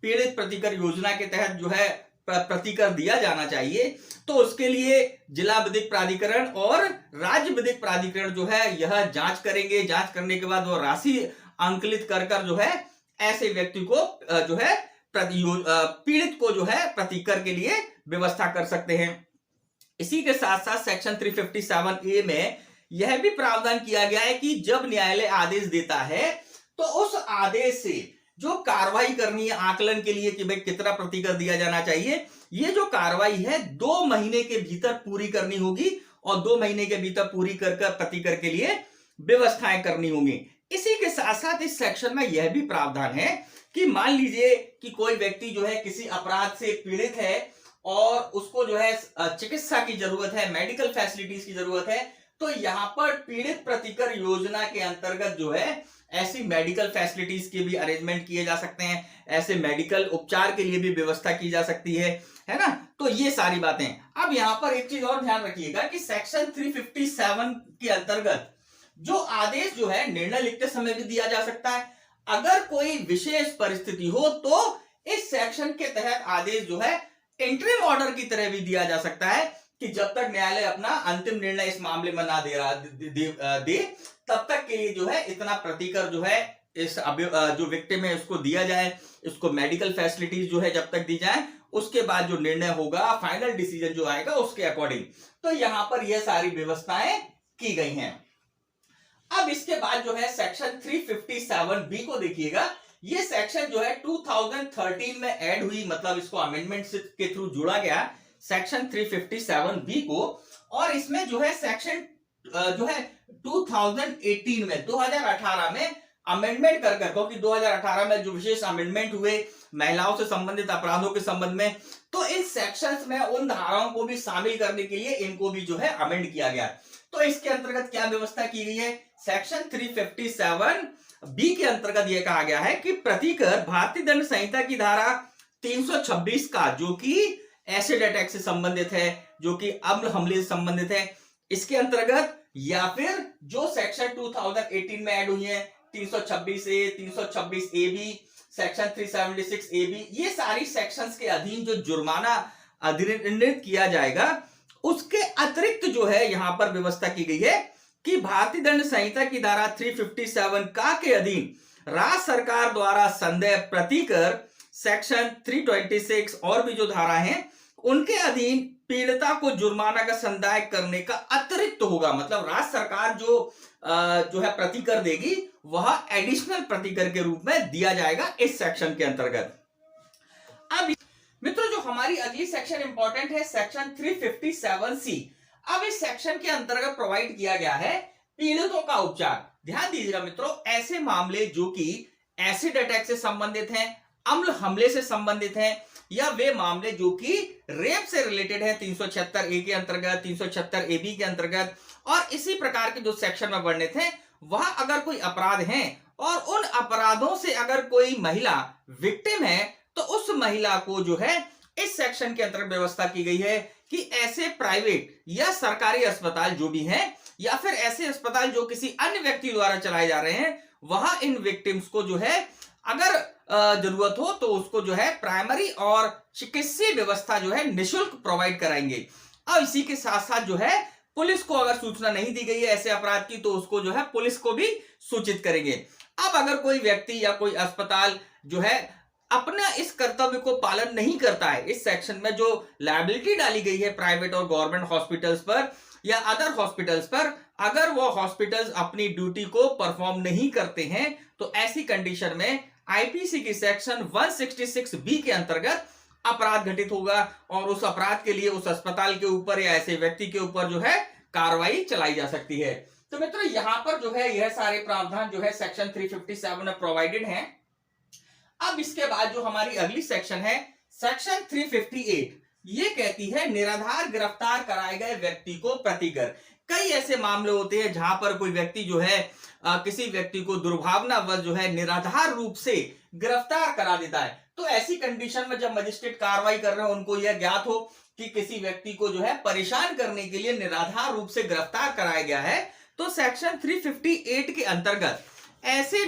पीड़ित प्रतिकर योजना के तहत जो है प्रतिकर दिया जाना चाहिए, तो उसके लिए जिला विधिक प्राधिकरण और राज्य विधिक प्राधिकरण जो है यह जांच करेंगे। जांच करने के बाद वो राशि अंकलित कर जो है ऐसे व्यक्ति को जो है पीड़ित को जो है प्रतिकर के लिए व्यवस्था कर सकते हैं। इसी के साथ साथ सेक्शन 357A में यह भी प्रावधान किया गया है कि जब न्यायालय आदेश देता है तो उस आदेश से जो कार्रवाई करनी है आकलन के लिए कि भाई कितना प्रतिकर दिया जाना चाहिए, ये जो कार्रवाई है 2 महीने के भीतर पूरी करनी होगी और 2 महीने के भीतर पूरी कर प्रतिकर के लिए व्यवस्थाएं करनी होंगी। इसी के साथ साथ इस सेक्शन में यह भी प्रावधान है कि मान लीजिए कि कोई व्यक्ति जो है किसी अपराध से पीड़ित है और उसको जो है चिकित्सा की जरूरत है, मेडिकल फैसिलिटीज की जरूरत है, तो यहां पर पीड़ित प्रतिकर योजना के अंतर्गत जो है ऐसी मेडिकल फैसिलिटीज के भी अरेंजमेंट किए जा सकते हैं, ऐसे मेडिकल उपचार के लिए भी व्यवस्था की जा सकती है ना। तो ये सारी बातें। अब यहां पर एक चीज और ध्यान रखिएगा कि सेक्शन 357 के अंतर्गत जो आदेश जो है निर्णय लिखते समय भी दिया जा सकता है। अगर कोई विशेष परिस्थिति हो तो इस सेक्शन के तहत आदेश जो है इंटरिम ऑर्डर की तरह भी दिया जा सकता है कि जब तक न्यायालय अपना अंतिम निर्णय इस मामले में ना दे तब तक के लिए जो है इतना प्रतिकर जो है इस जो विक्टिम है उसको दिया जाए, इसको मेडिकल फैसिलिटीज जो है जब तक दी जाए, उसके बाद जो निर्णय होगा, फाइनल डिसीजन जो आएगा उसके अकॉर्डिंग। तो यहां पर यह सारी व्यवस्थाएं की गई हैं। अब इसके बाद जो है सेक्शन 357B को देखिएगा। ये सेक्शन जो है 2013 में ऐड हुई, मतलब इसको अमेंडमेंट के थ्रू जोड़ा गया सेक्शन 357B को, और इसमें जो है सेक्शन जो है 2018 में अमेंडमेंट कर क्योंकि 2018 में जो विशेष अमेंडमेंट हुए महिलाओं से संबंधित अपराधों के संबंध में, तो इन सेक्शंस में उन धाराओं को भी शामिल करने के लिए इनको भी जो है अमेंड किया गया। तो इसके अंतर्गत क्या व्यवस्था की गई है? सेक्शन 357B के अंतर्गत यह कहा गया है कि प्रतिकर भारतीय दंड संहिता की धारा 326 का, जो कि एसिड अटैक से संबंधित है, जो कि अम्ल हमले से संबंधित है, इसके अंतर्गत, या फिर जो सेक्शन 2018 में ऐड हुई है 326A, 326AB, सेक्शन 376AB, ये सारी सेक्शंस के अधीन जो जुर्माना अधिनिर्णित किया जाएगा, उसके अतिरिक्त जो है यहां पर व्यवस्था की गई है कि भारतीय दंड संहिता की धारा 357 का के अधीन राज्य सरकार द्वारा संदेह प्रतिकर सेक्शन 326 और भी जो धारा हैं उनके अधीन पीड़िता को जुर्माना का संदाय करने का अतिरिक्त होगा। मतलब राज्य सरकार जो है प्रतिकर देगी वह एडिशनल प्रतिकर के रूप में दिया जाएगा इस सेक्शन के अंतर्गत। अब मित्रों जो हमारी अगली सेक्शन इंपॉर्टेंट है सेक्शन 357C। अब इस सेक्शन के अंतर्गत प्रोवाइड किया गया है पीड़ितों का उपचार। ध्यान दीजिएगा मित्रों, ऐसे मामले जो कि एसिड अटैक से संबंधित हैं, अम्ल हमले से संबंधित हैं, या वे मामले जो कि रेप से रिलेटेड है 376A के अंतर्गत, 376AB के अंतर्गत, और इसी प्रकार के जो सेक्शन में वर्णित हैं, वह अगर कोई अपराध हैं और उन अपराधों से अगर कोई महिला विक्टिम है तो उस महिला को जो है इस सेक्शन के अंतर्गत व्यवस्था की गई है कि ऐसे प्राइवेट या सरकारी अस्पताल जो भी हैं, या फिर ऐसे अस्पताल जो किसी अन्य व्यक्ति द्वारा चलाए जा रहे हैं, वह इन विक्टिम्स को जो है अगर जरूरत हो तो उसको जो है प्राइमरी और चिकित्सीय व्यवस्था जो है निःशुल्क प्रोवाइड कराएंगे। और इसी के साथ साथ जो है पुलिस को अगर सूचना नहीं दी गई है ऐसे अपराध की तो उसको जो है पुलिस को भी सूचित करेंगे। अब अगर कोई व्यक्ति या कोई अस्पताल जो है अपना इस कर्तव्य को पालन नहीं करता है, इस सेक्शन में जो लायबिलिटी डाली गई है प्राइवेट और गवर्नमेंट हॉस्पिटल्स पर या अदर हॉस्पिटल्स पर, अगर वो हॉस्पिटल्स अपनी ड्यूटी को परफॉर्म नहीं करते हैं तो ऐसी कंडीशन में आईपीसी की सेक्शन 166B के अंतर्गत अपराध घटित होगा और उस अपराध के लिए उस अस्पताल के ऊपर या ऐसे व्यक्ति के ऊपर जो है कार्रवाई चलाई जा सकती है। तो मित्रों यहां पर जो है यह सारे प्रावधान जो है सेक्शन 357 में प्रोवाइडेड हैं। अब इसके बाद जो हमारी अगली सेक्शन है सेक्शन 358, ये कहती है निराधार गिरफ्तार कराए गए व्यक्ति को प्रतिकर। कई ऐसे मामले होते हैं जहां पर कोई व्यक्ति जो है किसी व्यक्ति को दुर्भावनावश जो है निराधार रूप से गिरफ्तार करा देता है। तो ऐसी कंडीशन में जब मजिस्ट्रेट कार्रवाई कर रहे हो, उनको यह ज्ञात हो कि किसी व्यक्ति को जो है परेशान करने के लिए निराधार रूप से गिरफ्तार कराया गया है, तो सेक्शन 358 के अंतर्गत ऐसे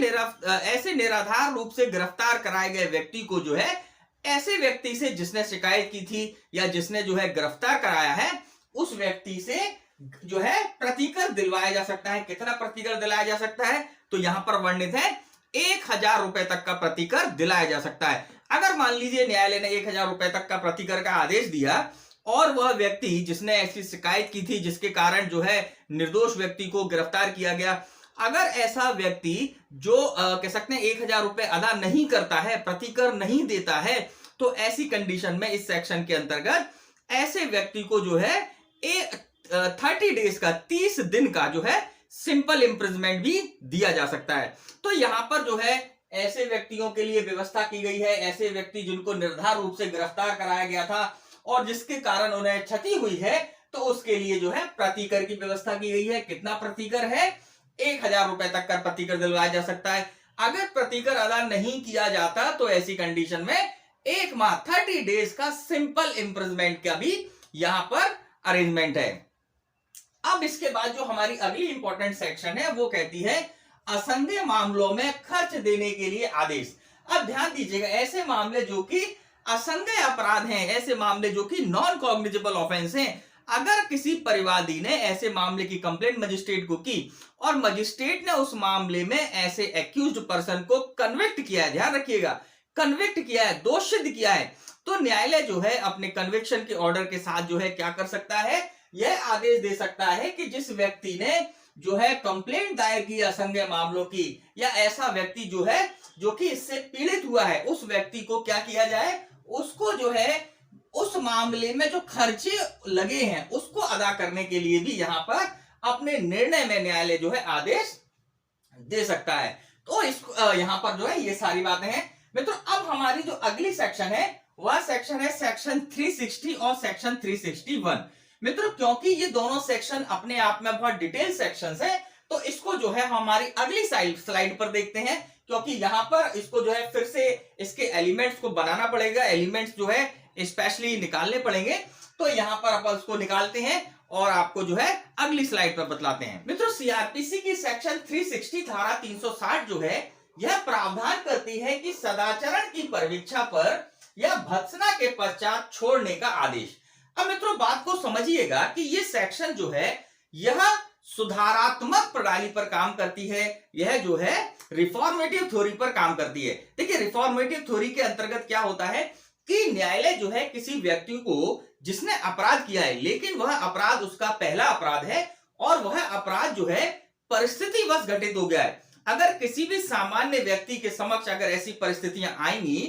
निराधार रूप से गिरफ्तार कराए गए व्यक्ति को जो है ऐसे व्यक्ति से जिसने शिकायत की थी या जिसने जो है गिरफ्तार कराया है, उस व्यक्ति से जो है प्रतिकर दिलवाया जा सकता है। कितना प्रतिकर दिलाया जा सकता है? तो यहां पर वर्णित है 1000 रुपए तक का प्रतिकर दिलाया जा सकता है। अगर मान लीजिए न्यायालय ने 1000 रुपए तक का प्रतिकर का आदेश दिया और वह व्यक्ति जिसने ऐसी शिकायत की थी जिसके कारण जो है निर्दोष व्यक्ति को गिरफ्तार किया गया, अगर ऐसा व्यक्ति जो कह सकते हैं 1000 रुपए अदा नहीं करता है, प्रतिकर नहीं देता है, तो ऐसी कंडीशन में इस सेक्शन के अंतर्गत ऐसे व्यक्ति को जो है 30 डेज का, 30 दिन का जो है सिंपल इम्प्रिजमेंट भी दिया जा सकता है। तो यहां पर जो है ऐसे व्यक्तियों के लिए व्यवस्था की गई है, ऐसे व्यक्ति जिनको निर्धार रूप से गिरफ्तार कराया गया था और जिसके कारण उन्हें क्षति हुई है, तो उसके लिए जो है प्रतिकर की व्यवस्था की गई है। कितना प्रतिकर है? 1000 रुपए तक का प्रतिकर दिलवाया जा सकता है। अगर प्रतिकर अदा नहीं किया जाता तो ऐसी कंडीशन में 1 माह 30 डेज का सिंपल इम्प्रिजमेंट का भी यहां पर अरेंजमेंट है। अब इसके बाद जो हमारी अगली इंपॉर्टेंट सेक्शन है वो कहती है असंज्ञेय मामलों में खर्च देने के लिए आदेश। अब ध्यान दीजिएगा, ऐसे मामले जो कि असंज्ञेय अपराध हैं, ऐसे मामले जो कि नॉन कॉग्निजेबल ऑफेंस हैं, अगर किसी परिवादी ने ऐसे मामले की कंप्लेंट मजिस्ट्रेट को की और मजिस्ट्रेट ने उस मामले में ऐसे एक्यूज्ड पर्सन को कन्विक्ट किया है, ध्यान रखिएगा, कन्विक्ट किया है, दोषित किया है, तो न्यायालय जो है अपने कन्विक्शन के ऑर्डर के साथ जो है क्या कर सकता है, यह आदेश दे सकता है कि जिस व्यक्ति ने जो है कंप्लेंट दायर की असंज्ञेय मामलों की, या ऐसा व्यक्ति जो है जो कि इससे पीड़ित हुआ है, उस व्यक्ति को क्या किया जाए, उसको जो है उस मामले में जो खर्चे लगे हैं उसको अदा करने के लिए भी यहां पर अपने निर्णय में न्यायालय जो है आदेश दे सकता है। तो इसको यहां पर जो है ये सारी बातें हैं मित्रों। अब हमारी जो अगली सेक्शन है वह सेक्शन है सेक्शन 360 और सेक्शन 361। मित्रों क्योंकि ये दोनों सेक्शन अपने आप में बहुत डिटेल सेक्शंस है, तो इसको जो है हमारी अगली स्लाइड पर देखते हैं, क्योंकि यहां पर इसको जो है फिर से इसके एलिमेंट्स को बनाना पड़ेगा, एलिमेंट्स जो है स्पेशली निकालने पड़ेंगे। तो यहां पर अपन उसको निकालते हैं और आपको जो है अगली स्लाइड पर बतलाते हैं। मित्रों सीआरपीसी की सेक्शन 360 धारा 360 जो है यह प्रावधान करती है कि सदाचरण की परिवीक्षा पर या भत्सना के पश्चात छोड़ने का आदेश। अब मित्रों बात को समझिएगा कि ये सेक्शन जो है यह सुधारात्मक प्रणाली पर काम करती है, यह जो है रिफॉर्मेटिव थ्योरी पर काम करती है। देखिए रिफॉर्मेटिव थ्योरी के अंतर्गत क्या होता है कि न्यायालय जो है किसी व्यक्ति को जिसने अपराध किया है, लेकिन वह अपराध उसका पहला अपराध है और वह अपराध जो है परिस्थितिवश घटित हो गया है, अगर किसी भी सामान्य व्यक्ति के समक्ष अगर ऐसी परिस्थितियां आएंगी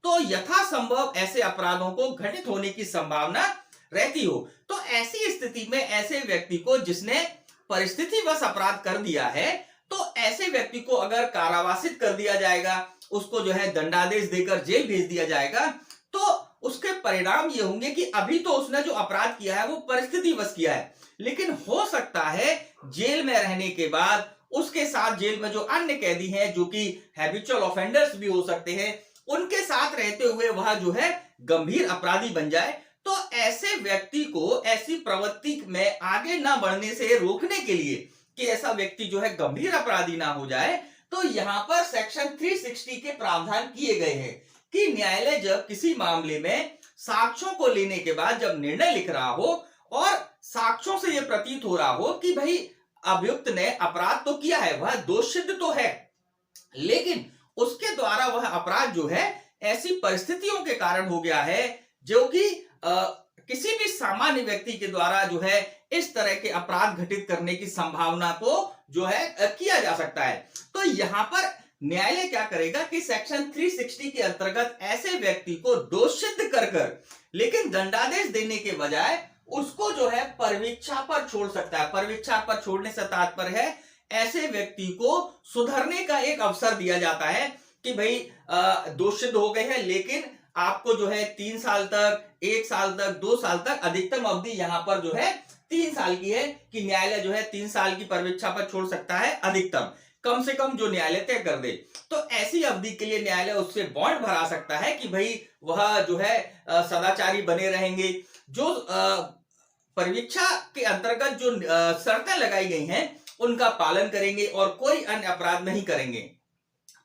तो यथासंभव ऐसे अपराधों को घटित होने की संभावना रहती हो, तो ऐसी स्थिति में ऐसे व्यक्ति को जिसने परिस्थितिवश अपराध कर दिया है, तो ऐसे व्यक्ति को अगर कारावासित कर दिया जाएगा, उसको जो है दंडादेश देकर जेल भेज दिया जाएगा, तो उसके परिणाम ये होंगे कि अभी तो उसने जो अपराध किया है वो परिस्थितिवश किया है, लेकिन हो सकता है जेल में रहने के बाद उसके साथ जेल में जो अन्य कैदी हैं जो कि हैबिचुअल ऑफेंडर्स भी हो सकते हैं, उनके साथ रहते हुए वह जो है गंभीर अपराधी बन जाए। तो ऐसे व्यक्ति को ऐसी प्रवृत्ति में आगे ना बढ़ने से रोकने के लिए कि ऐसा व्यक्ति जो है गंभीर अपराधी ना हो जाए, तो यहां पर सेक्शन 360 के प्रावधान किए गए हैं कि न्यायालय जब किसी मामले में साक्ष्यों को लेने के बाद जब निर्णय लिख रहा हो और साक्ष्यों से यह प्रतीत हो रहा हो कि भाई अभियुक्त ने अपराध तो किया है, वह दोषसिद्ध तो है, लेकिन उसके द्वारा वह अपराध जो है ऐसी परिस्थितियों के कारण हो गया है जो कि किसी भी सामान्य व्यक्ति के द्वारा जो है इस तरह के अपराध घटित करने की संभावना को जो है किया जा सकता है। तो यहां पर न्यायालय क्या करेगा कि सेक्शन 360 के अंतर्गत ऐसे व्यक्ति को दोषसिद्ध कर लेकिन दंडादेश देने के बजाय उसको जो है परवीक्षा पर छोड़ सकता है। परवीक्षा पर छोड़ने से तात्पर्य है ऐसे व्यक्ति को सुधरने का एक अवसर दिया जाता है कि भाई दोषित हो गए हैं, लेकिन आपको जो है 3 साल तक, 1 साल तक, 2 साल तक, अधिकतम अवधि यहां पर जो है 3 साल की है कि न्यायालय जो है 3 साल की परवीक्षा पर छोड़ सकता है, अधिकतम, कम से कम जो न्यायालय तय कर दे। तो ऐसी अवधि के लिए न्यायालय उससे बॉन्ड भरा सकता है कि भाई वह जो है सदाचारी बने रहेंगे, जो परवीक्षा के अंतर्गत जो शर्तें लगाई गई हैं उनका पालन करेंगे और कोई अन्य अपराध नहीं करेंगे।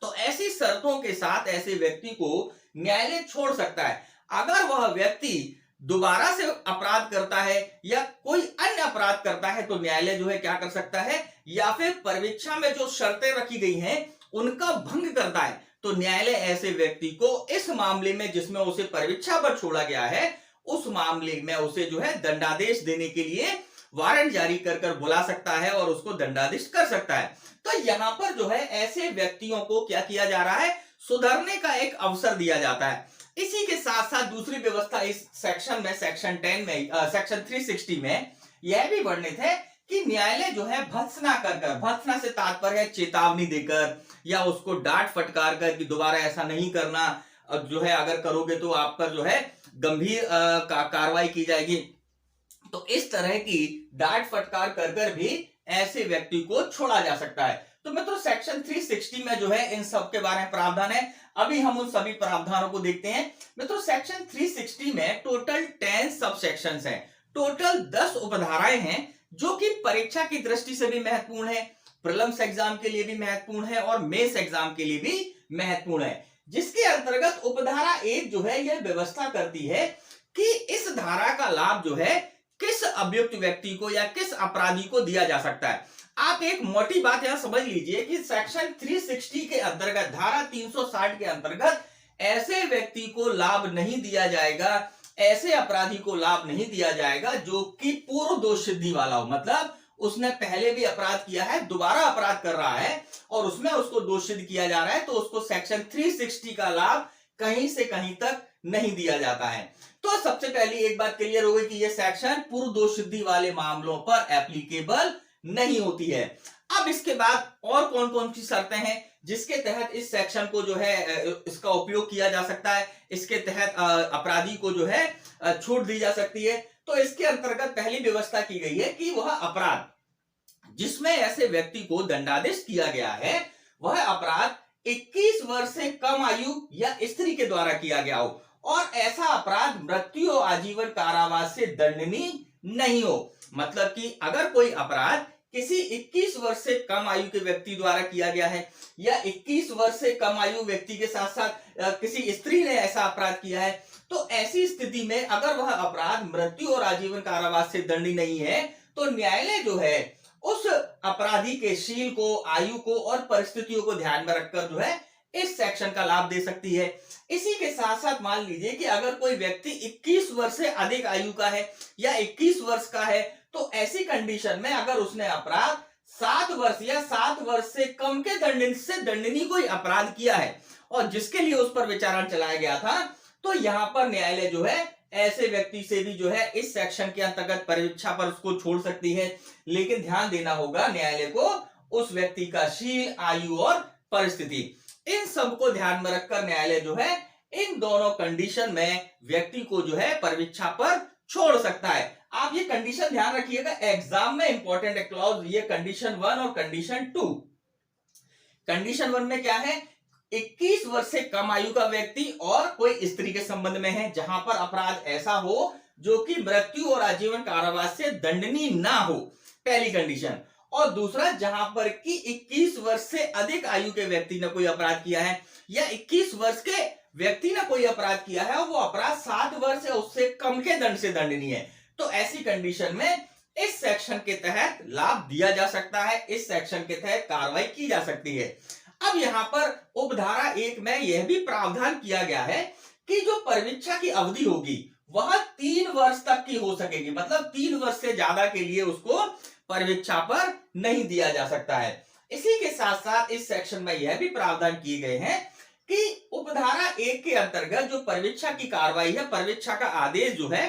तो ऐसी शर्तों के साथ ऐसे व्यक्ति को न्यायालय छोड़ सकता है। अगर वह व्यक्ति दोबारा से अपराध करता है या कोई अन्य अपराध करता है तो न्यायालय जो है क्या कर सकता है, या फिर परवीक्षा में जो शर्तें रखी गई हैं उनका भंग करता है, तो न्यायालय ऐसे व्यक्ति को इस मामले में जिसमें उसे परवीक्षा पर छोड़ा गया है उस मामले में उसे जो है दंडादेश देने के लिए वारंट जारी कर बुला सकता है और उसको दंडादेश कर सकता है। तो यहां पर जो है ऐसे व्यक्तियों को क्या किया जा रहा है, सुधरने का एक अवसर दिया जाता है। इसी के साथ साथ दूसरी व्यवस्था इस सेक्शन में, सेक्शन 10 में, सेक्शन 360 में यह भी वर्णित है कि न्यायालय जो है भत्सना कर, भत्सना से तात्पर्य है चेतावनी देकर या उसको डांट फटकार कर कि दोबारा ऐसा नहीं करना, जो है अगर करोगे तो आप पर जो है गंभीर कार्रवाई की जाएगी। तो इस तरह की डांट फटकार कर भी ऐसे व्यक्ति को छोड़ा जा सकता है। तो मित्रों सेक्शन 360 में जो है इन सब के बारे में प्रावधान है। अभी हम उन सभी प्रावधानों को देखते हैं। मित्रों सेक्शन 360 में टोटल 10 सब सेक्शंस हैं, टोटल 10 उपधाराएं हैं जो कि परीक्षा की दृष्टि से भी महत्वपूर्ण है, प्रीलिम्स एग्जाम के लिए भी महत्वपूर्ण है और मेंस एग्जाम के लिए भी महत्वपूर्ण है। जिसके अंतर्गत उपधारा 1 जो है यह व्यवस्था करती है कि इस धारा का लाभ जो है किस अभियुक्त व्यक्ति को या किस अपराधी को दिया जा सकता है। आप एक मोटी बात यहां समझ लीजिए कि सेक्शन 360 के अंतर्गत धारा 360 के अंतर्गत ऐसे व्यक्ति को लाभ नहीं दिया जाएगा, ऐसे अपराधी को लाभ नहीं दिया जाएगा जो कि पूर्व दोष सिद्धि वाला हो, मतलब उसने पहले भी अपराध किया है, दोबारा अपराध कर रहा है और उसमें उसको दोष सिद्ध किया जा रहा है, तो उसको सेक्शन 360 का लाभ कहीं से कहीं तक नहीं दिया जाता है। तो सबसे पहली एक बात क्लियर हो गई कि यह सेक्शन पूर्व दोष सिद्धि वाले मामलों पर एप्लीकेबल नहीं होती है। अब इसके बाद और कौन कौन सी शर्तें हैं जिसके तहत इस सेक्शन को जो है इसका उपयोग किया जा सकता है, इसके तहत अपराधी को जो है छूट दी जा सकती है। तो इसके अंतर्गत पहली व्यवस्था की गई है कि वह अपराध जिसमें ऐसे व्यक्ति को दंडादेश किया गया है वह अपराध 21 वर्ष से कम आयु या स्त्री के द्वारा किया गया हो और ऐसा अपराध मृत्यु और आजीवन कारावास से दंडनीय नहीं हो। मतलब कि अगर कोई अपराध किसी 21 वर्ष से कम आयु के व्यक्ति द्वारा किया गया है या 21 वर्ष से कम आयु व्यक्ति के साथ साथ किसी स्त्री ने ऐसा अपराध किया है, तो ऐसी स्थिति में अगर वह अपराध मृत्यु और आजीवन कारावास से दंडनीय नहीं है तो न्यायालय जो है उस अपराधी के शील को, आयु को और परिस्थितियों को ध्यान में रखकर जो है इस सेक्शन का लाभ दे सकती है। इसी के साथ साथ मान लीजिए कि अगर कोई व्यक्ति 21 वर्ष से अधिक आयु का है या 21 वर्ष का है, तो ऐसी कंडीशन में अगर उसने अपराध 7 वर्ष या 7 वर्ष से कम के दंडनीय कोई अपराध किया है और जिसके लिए उस पर विचारण चलाया गया था, तो यहां पर न्यायालय जो है ऐसे व्यक्ति से भी जो है इस सेक्शन के अंतर्गत परीक्षा पर उसको छोड़ सकती है। लेकिन ध्यान देना होगा न्यायालय को उस व्यक्ति का शील, आयु और परिस्थिति, इन सब को ध्यान में रखकर न्यायालय जो है इन दोनों कंडीशन में व्यक्ति को जो है परीक्षा पर छोड़ सकता है। आप ये कंडीशन ध्यान रखिएगा, एग्जाम में इंपॉर्टेंट है क्लॉज, ये कंडीशन 1 और कंडीशन 2। कंडीशन 1 में क्या है, 21 वर्ष से कम आयु का व्यक्ति और कोई स्त्री के संबंध में है जहां पर अपराध ऐसा हो जो कि मृत्यु और आजीवन कारावास से दंडनीय ना हो, पहली कंडीशन। और दूसरा, जहां पर कि 21 वर्ष से अधिक आयु के व्यक्ति ने कोई अपराध किया है या 21 वर्ष के व्यक्ति ने कोई अपराध किया है और वो अपराध 7 वर्ष या उससे कम के दंड से दंडनीय है, तो ऐसी कंडीशन में इस सेक्शन के तहत लाभ दिया जा सकता है, इस सेक्शन के तहत कार्रवाई की जा सकती है। अब यहां पर उपधारा 1 में यह भी प्रावधान किया गया है कि जो परीक्षा की अवधि होगी वह 3 वर्ष तक की हो सकेगी, मतलब 3 वर्ष से ज्यादा के लिए उसको परीक्षा पर नहीं दिया जा सकता है। इसी के साथ साथ इस सेक्शन में यह भी प्रावधान किए गए हैं कि उपधारा 1 के अंतर्गत जो परीक्षा की कार्रवाई है, परीक्षा का आदेश जो है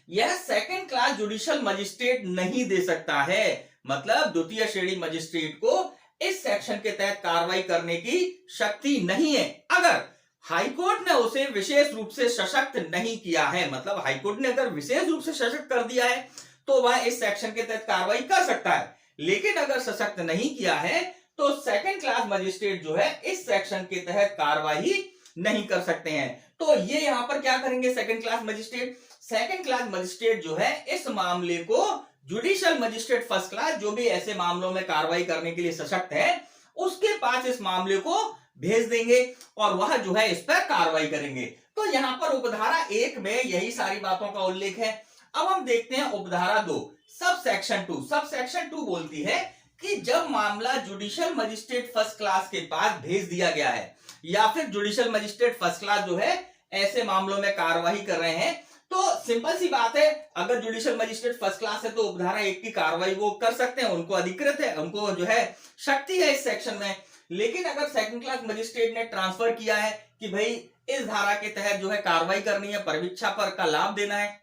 यह सेकंड क्लास जुडिशियल मजिस्ट्रेट नहीं दे सकता है, मतलब द्वितीय श्रेणी मजिस्ट्रेट को इस सेक्शन के तहत कार्रवाई करने की शक्ति नहीं है अगर हाईकोर्ट ने उसे विशेष रूप से सशक्त नहीं किया है। मतलब हाईकोर्ट ने अगर विशेष रूप से सशक्त कर दिया है तो वह इस सेक्शन के तहत कार्रवाई कर सकता है, लेकिन अगर सशक्त नहीं किया है तो सेकंड क्लास मजिस्ट्रेट जो है इस सेक्शन के तहत कार्रवाई नहीं कर सकते हैं। तो ये यहां पर क्या करेंगे second class magistrate, second class magistrate जो है इस मामले को जुडिशियल मजिस्ट्रेट फर्स्ट क्लास जो भी ऐसे मामलों में कार्रवाई करने के लिए सशक्त है उसके पास इस मामले को भेज देंगे और वह जो है इस पर कार्रवाई करेंगे। तो यहां पर उपधारा 1 में यही सारी बातों का उल्लेख है। अब हम देखते हैं उपधारा 2 सब सेक्शन 2। सब सेक्शन 2 बोलती है कि जब मामला जुडिशियल मजिस्ट्रेट फर्स्ट क्लास के पास भेज दिया गया है या फिर जुडिशियल मजिस्ट्रेट फर्स्ट क्लास जो है ऐसे मामलों में कार्रवाई कर रहे हैं, तो सिंपल सी बात है, अगर जुडिशियल मजिस्ट्रेट फर्स्ट क्लास है तो उपधारा 1 की कार्रवाई वो कर सकते हैं, उनको अधिकृत है, उनको जो है शक्ति है इस सेक्शन में। लेकिन अगर सेकंड क्लास मजिस्ट्रेट ने ट्रांसफर किया है कि भाई इस धारा के तहत जो है कार्रवाई करनी है, परीक्षा पर का लाभ देना है,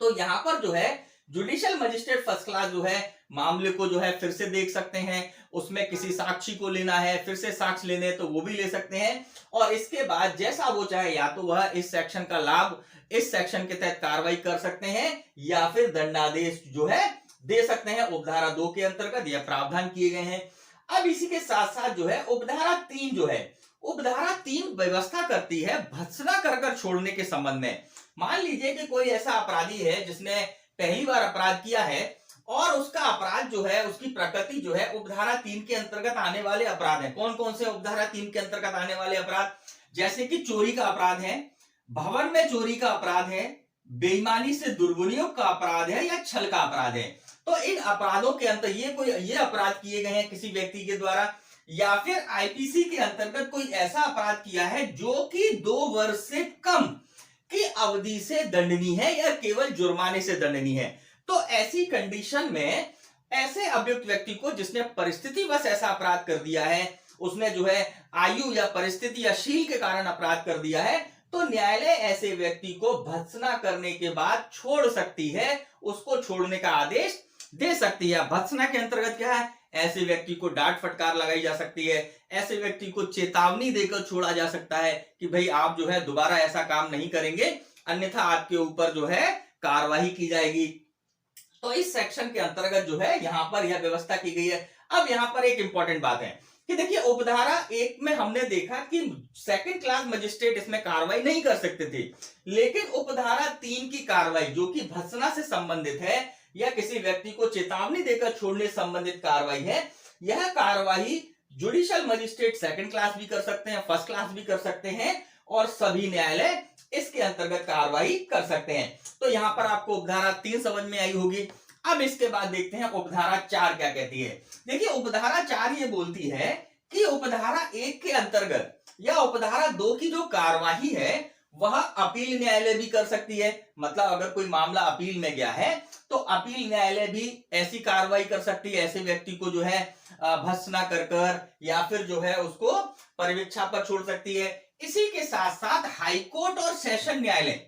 तो यहां पर जो है जुडिशियल मजिस्ट्रेट फर्स्ट क्लास जो है मामले को जो है फिर से देख सकते हैं, उसमें किसी साक्षी को लेना है, फिर से साक्ष्य लेने तो वो भी ले सकते हैं, और इसके बाद जैसा वो चाहे या तो वह इस सेक्शन का लाभ इस सेक्शन के तहत कार्रवाई कर सकते हैं या फिर दंडादेश जो है दे सकते हैं। उपधारा 2 के अंतर्गत यह प्रावधान किए गए हैं। अब इसी के साथ साथ जो है उपधारा 3 जो है, उपधारा 3 व्यवस्था करती है भत्सना कर छोड़ने के संबंध में। मान लीजिए कि कोई ऐसा अपराधी है जिसने पहली बार अपराध किया है और उसका अपराध जो है, उसकी प्रकृति जो है उपधारा 3 के अंतर्गत आने वाले अपराध है। कौन कौन से उपधारा 3 के अंतर्गत आने वाले अपराध? जैसे कि चोरी का अपराध है, भवन में चोरी का अपराध है, बेईमानी से दुर्विनियोग का अपराध है या छल का अपराध है। तो इन अपराधों के अंतर ये अपराध किए गए हैं किसी व्यक्ति के द्वारा, या फिर आईपीसी के अंतर्गत कोई ऐसा अपराध किया है जो कि 2 वर्ष से कम की अवधि से दंडनीय है या केवल जुर्माने से दंडनीय है। तो ऐसी कंडीशन में ऐसे अभियुक्त व्यक्ति को जिसने परिस्थितिवश ऐसा अपराध कर दिया है, उसने जो है आयु या परिस्थिति या शील के कारण अपराध कर दिया है, तो न्यायालय ऐसे व्यक्ति को भत्सना करने के बाद छोड़ सकती है, उसको छोड़ने का आदेश दे सकती है। भत्सना के अंतर्गत क्या है? ऐसे व्यक्ति को डांट फटकार लगाई जा सकती है, ऐसे व्यक्ति को चेतावनी देकर छोड़ा जा सकता है कि भाई आप जो है दोबारा ऐसा काम नहीं करेंगे, अन्यथा आपके ऊपर जो है कार्रवाई की जाएगी। तो इस सेक्शन के अंतर्गत जो है यहां पर यह व्यवस्था की गई है। अब यहां पर एक इंपॉर्टेंट बात है कि देखिए उपधारा 1 में हमने देखा कि सेकंड क्लास मजिस्ट्रेट इसमें कार्रवाई नहीं कर सकते थे, लेकिन उपधारा 3 की कार्रवाई जो कि भत्सना से संबंधित है या किसी व्यक्ति को चेतावनी देकर छोड़ने संबंधित कार्रवाई है, यह कार्रवाई जुडिशियल मजिस्ट्रेट सेकंड क्लास भी कर सकते हैं, फर्स्ट क्लास भी कर सकते हैं, और सभी न्यायालय इसके अंतर्गत कार्रवाई कर सकते हैं। तो यहां पर आपको उपधारा 3 समझ में आई होगी। अब इसके बाद देखते हैं उपधारा 4 क्या कहती है। देखिए उपधारा 4 ये बोलती है कि उपधारा 1 के अंतर्गत या उपधारा 2 की जो कार्यवाही है वह अपील न्यायालय भी कर सकती है। मतलब अगर कोई मामला अपील में गया है तो अपील न्यायालय भी ऐसी कार्रवाई कर सकती है, ऐसे व्यक्ति को जो है भत्सना कर या फिर जो है उसको परिवीक्षा पर छोड़ सकती है। इसी के साथ साथ हाईकोर्ट और सेशन न्यायालय,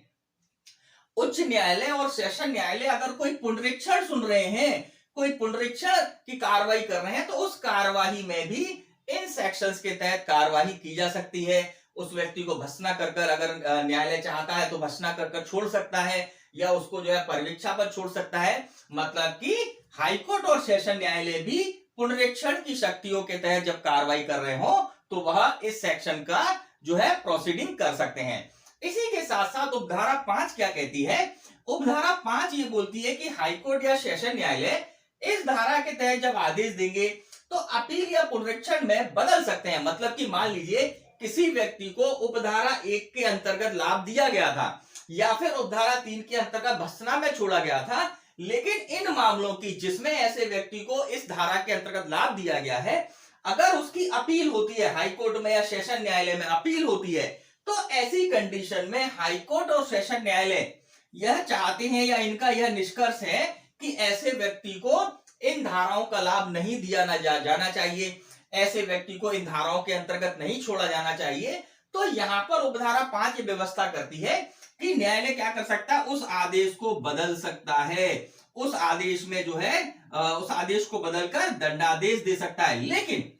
उच्च न्यायालय और सेशन न्यायालय अगर कोई पुनरीक्षण सुन रहे हैं, कोई पुनरीक्षण की कार्रवाई कर रहे हैं, तो उस कार्रवाई में भी इन सेक्शंस के तहत कार्रवाई की जा सकती है। उस व्यक्ति को भत्सना कर अगर न्यायालय चाहता है तो भत्सना कर छोड़ सकता है या उसको जो है परिवीक्षा पर छोड़ सकता है। मतलब कि हाईकोर्ट और सेशन न्यायालय भी पुनरीक्षण की शक्तियों के तहत जब कार्रवाई कर रहे हो तो वह इस सेक्शन का जो है प्रोसीडिंग कर सकते हैं। इसी के साथ साथ उपधारा 5 क्या कहती है? उपधारा 5 ये बोलती है कि हाईकोर्ट या सेशन न्यायालय इस धारा के तहत जब आदेश देंगे तो अपील या पुनरीक्षण में बदल सकते हैं। मतलब कि मान लीजिए किसी व्यक्ति को उपधारा 1 के अंतर्गत लाभ दिया गया था या फिर उपधारा 3 के अंतर्गत भत्सना में छोड़ा गया था, लेकिन इन मामलों की जिसमें ऐसे व्यक्ति को इस धारा के अंतर्गत लाभ दिया गया है, अगर उसकी अपील होती है हाईकोर्ट में या सेशन न्यायालय में अपील होती है, तो ऐसी कंडीशन में हाईकोर्ट और सेशन न्यायालय यह चाहते हैं या इनका यह निष्कर्ष है कि ऐसे व्यक्ति को इन धाराओं का लाभ नहीं दिया जाना चाहिए, ऐसे व्यक्ति को इन धाराओं के अंतर्गत नहीं छोड़ा जाना चाहिए। तो यहां पर उपधारा 5 व्यवस्था करती है कि न्यायालय क्या कर सकता है, उस आदेश को बदल सकता है, उस आदेश में जो है उस आदेश को बदलकर दंडादेश दे सकता है। लेकिन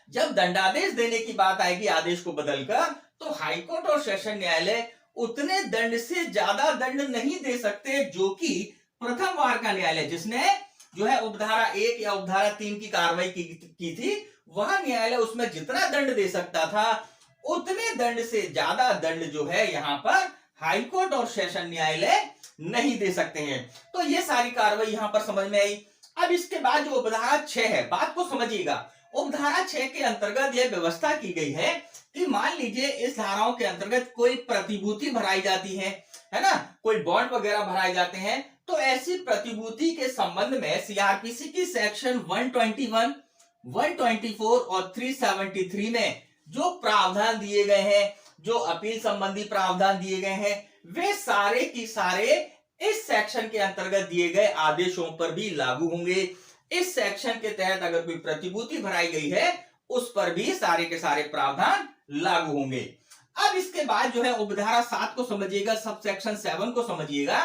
जब दंडादेश देने की बात आएगी आदेश को बदलकर, तो हाईकोर्ट और सेशन न्यायालय उतने दंड से ज्यादा दंड नहीं दे सकते जो कि प्रथम वार का न्यायालय जिसने जो है उपधारा 1 या उपधारा 3 की कार्रवाई की थी, वह न्यायालय उसमें जितना दंड दे सकता था उतने दंड से ज्यादा दंड जो है यहाँ पर हाईकोर्ट और सेशन न्यायालय नहीं दे सकते हैं। तो ये सारी कार्रवाई यहाँ पर समझ में आई। अब इसके बाद जो उपधारा 6 है, बात को समझिएगा। उपधारा 6 के अंतर्गत यह व्यवस्था की गई है कि मान लीजिए इस धाराओं के अंतर्गत कोई प्रतिभूति भराई जाती है ना, कोई बॉन्ड वगैरह भराए जाते हैं, तो ऐसी प्रतिभूति के संबंध में सीआरपीसी की सेक्शन 121, 124 और 373 में जो प्रावधान दिए गए हैं, जो अपील संबंधी प्रावधान दिए गए हैं, वे सारे की सारे इस सेक्शन के अंतर्गत दिए गए आदेशों पर भी लागू होंगे। इस सेक्शन के तहत अगर कोई प्रतिभूति भराई गई है उस पर भी सारे के सारे प्रावधान लागू होंगे। अब इसके बाद जो है उपधारा 7 को समझिएगा, सब सेक्शन 7 को समझिएगा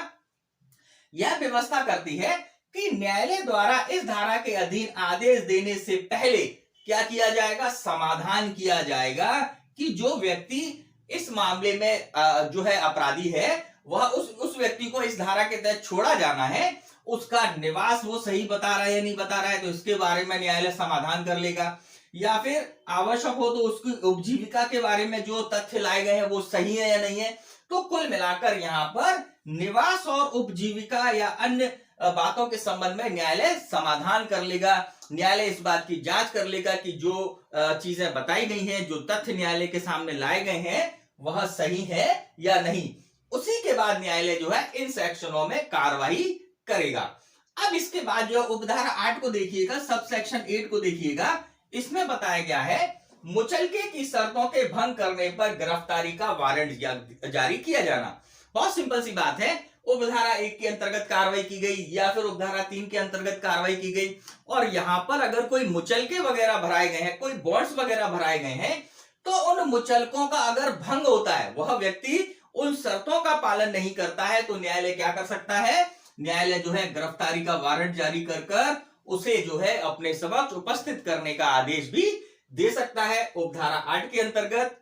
यह व्यवस्था करती है कि न्यायालय द्वारा इस धारा के अधीन आदेश देने से पहले क्या किया जाएगा, समाधान किया जाएगा कि जो व्यक्ति इस मामले में जो है अपराधी है, वह उस व्यक्ति को इस धारा के तहत छोड़ा जाना है, उसका निवास वो सही बता रहा है या नहीं बता रहा है, तो इसके बारे में न्यायालय समाधान कर लेगा। या फिर आवश्यक हो तो उसकी उपजीविका के बारे में जो तथ्य लाए गए हैं वो सही है या नहीं है। तो कुल मिलाकर यहाँ पर निवास और उपजीविका या अन्य बातों के संबंध में न्यायालय समाधान कर लेगा। न्यायालय इस बात की जांच कर लेगा कि जो चीजें बताई गई हैं, जो तथ्य न्यायालय के सामने लाए गए हैं, वह सही है या नहीं। उसी के बाद न्यायालय जो है इन सेक्शनों में कार्रवाई करेगा। अब इसके बाद जो उपधारा 8 को देखिएगा, सब सेक्शन 8 को देखिएगा। इसमें बताया गया है मुचलके की शर्तों के भंग करने पर गिरफ्तारी का वारंट जारी किया जाना। बहुत सिंपल सी बात है, उपधारा 1 के अंतर्गत कार्रवाई की गई या फिर उपधारा 3 के अंतर्गत कार्रवाई की गई, और यहां पर अगर कोई मुचलके वगैरह भराए गए हैं, कोई बॉन्ड्स वगैरह भराए गए हैं, तो उन मुचलकों का अगर भंग होता है, वह व्यक्ति उन शर्तों का पालन नहीं करता है, तो न्यायालय क्या कर सकता है, न्यायालय जो है गिरफ्तारी का वारंट जारी कर उसे जो है अपने समक्ष उपस्थित करने का आदेश भी दे सकता है उपधारा 8 के अंतर्गत।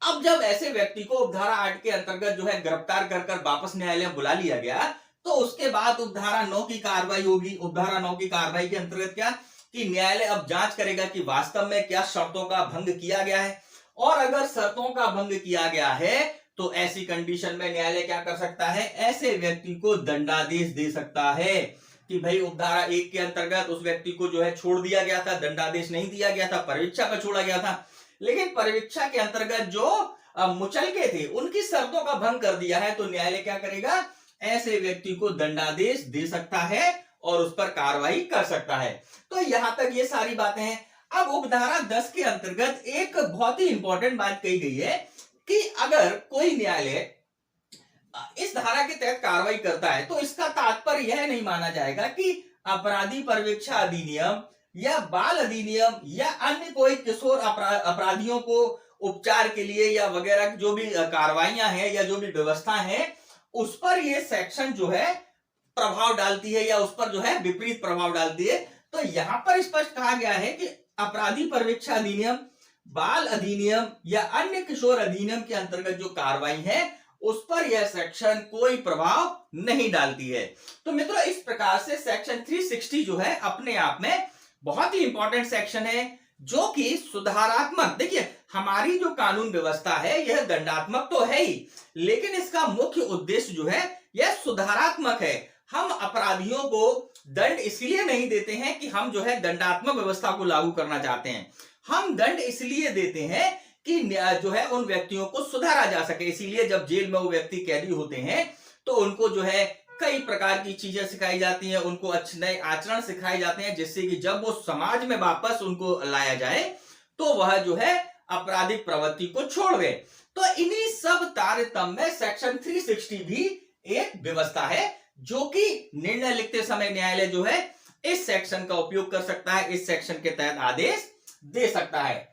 अब जब ऐसे व्यक्ति को उपधारा 8 के अंतर्गत जो है गिरफ्तार कर वापस न्यायालय बुला लिया गया, तो उसके बाद उपधारा 9 की कार्रवाई होगी। उपधारा 9 की कार्रवाई के अंतर्गत क्या कि न्यायालय अब जांच करेगा कि वास्तव में क्या शर्तों का भंग किया गया है, और अगर शर्तों का भंग किया गया है तो ऐसी कंडीशन में न्यायालय क्या कर सकता है, ऐसे व्यक्ति को दंडादेश दे सकता है कि भाई उपधारा 1 के अंतर्गत उस व्यक्ति को जो है छोड़ दिया गया था, दंडादेश नहीं दिया गया था, परिवीक्षा पर छोड़ा गया था, लेकिन परिवीक्षा के अंतर्गत जो मुचलके थे उनकी शर्तों का भंग कर दिया है, तो न्यायालय क्या करेगा, ऐसे व्यक्ति को दंडादेश दे सकता है और उस पर कार्रवाई कर सकता है। तो यहां तक ये सारी बातें हैं। अब उपधारा 10 के अंतर्गत एक बहुत ही इंपॉर्टेंट बात कही गई है कि अगर कोई न्यायालय इस धारा के तहत कार्रवाई करता है, तो इसका तात्पर्य यह नहीं माना जाएगा कि अपराधी परिवीक्षा अधिनियम या बाल अधिनियम या अन्य कोई किशोर अपराधियों को उपचार के लिए या वगैरह जो भी कार्रवाइयां हैं या जो भी व्यवस्था है, उस पर ये सेक्शन जो है प्रभाव डालती है या उस पर जो है विपरीत प्रभाव डालती है। तो यहां पर स्पष्ट कहा गया है कि अपराधी परिवीक्षा अधिनियम, बाल अधिनियम या अन्य किशोर अधिनियम के अंतर्गत जो कार्रवाई है उस पर यह सेक्शन कोई प्रभाव नहीं डालती है। तो मित्रों, इस प्रकार से सेक्शन 360 जो है अपने आप में बहुत ही इंपॉर्टेंट सेक्शन है, जो कि सुधारात्मक, देखिए हमारी जो कानून व्यवस्था है यह दंडात्मक तो है ही, लेकिन इसका मुख्य उद्देश्य जो है यह सुधारात्मक है। हम अपराधियों को दंड इसलिए नहीं देते हैं कि हम जो है दंडात्मक व्यवस्था को लागू करना चाहते हैं, हम दंड इसलिए देते हैं कि जो है उन व्यक्तियों को सुधारा जा सके। इसीलिए जब जेल में वो व्यक्ति कैदी होते हैं तो उनको जो है कई प्रकार की चीजें सिखाई जाती हैं, उनको अच्छे नए आचरण सिखाए जाते हैं, जिससे कि जब वो समाज में वापस उनको लाया जाए तो वह जो है आपराधिक प्रवृत्ति को छोड़ दे। तो इन्हीं सब तारतम्य में सेक्शन 360 भी एक व्यवस्था है, जो कि निर्णय लिखते समय न्यायालय जो है इस सेक्शन का उपयोग कर सकता है, इस सेक्शन के तहत आदेश दे सकता है।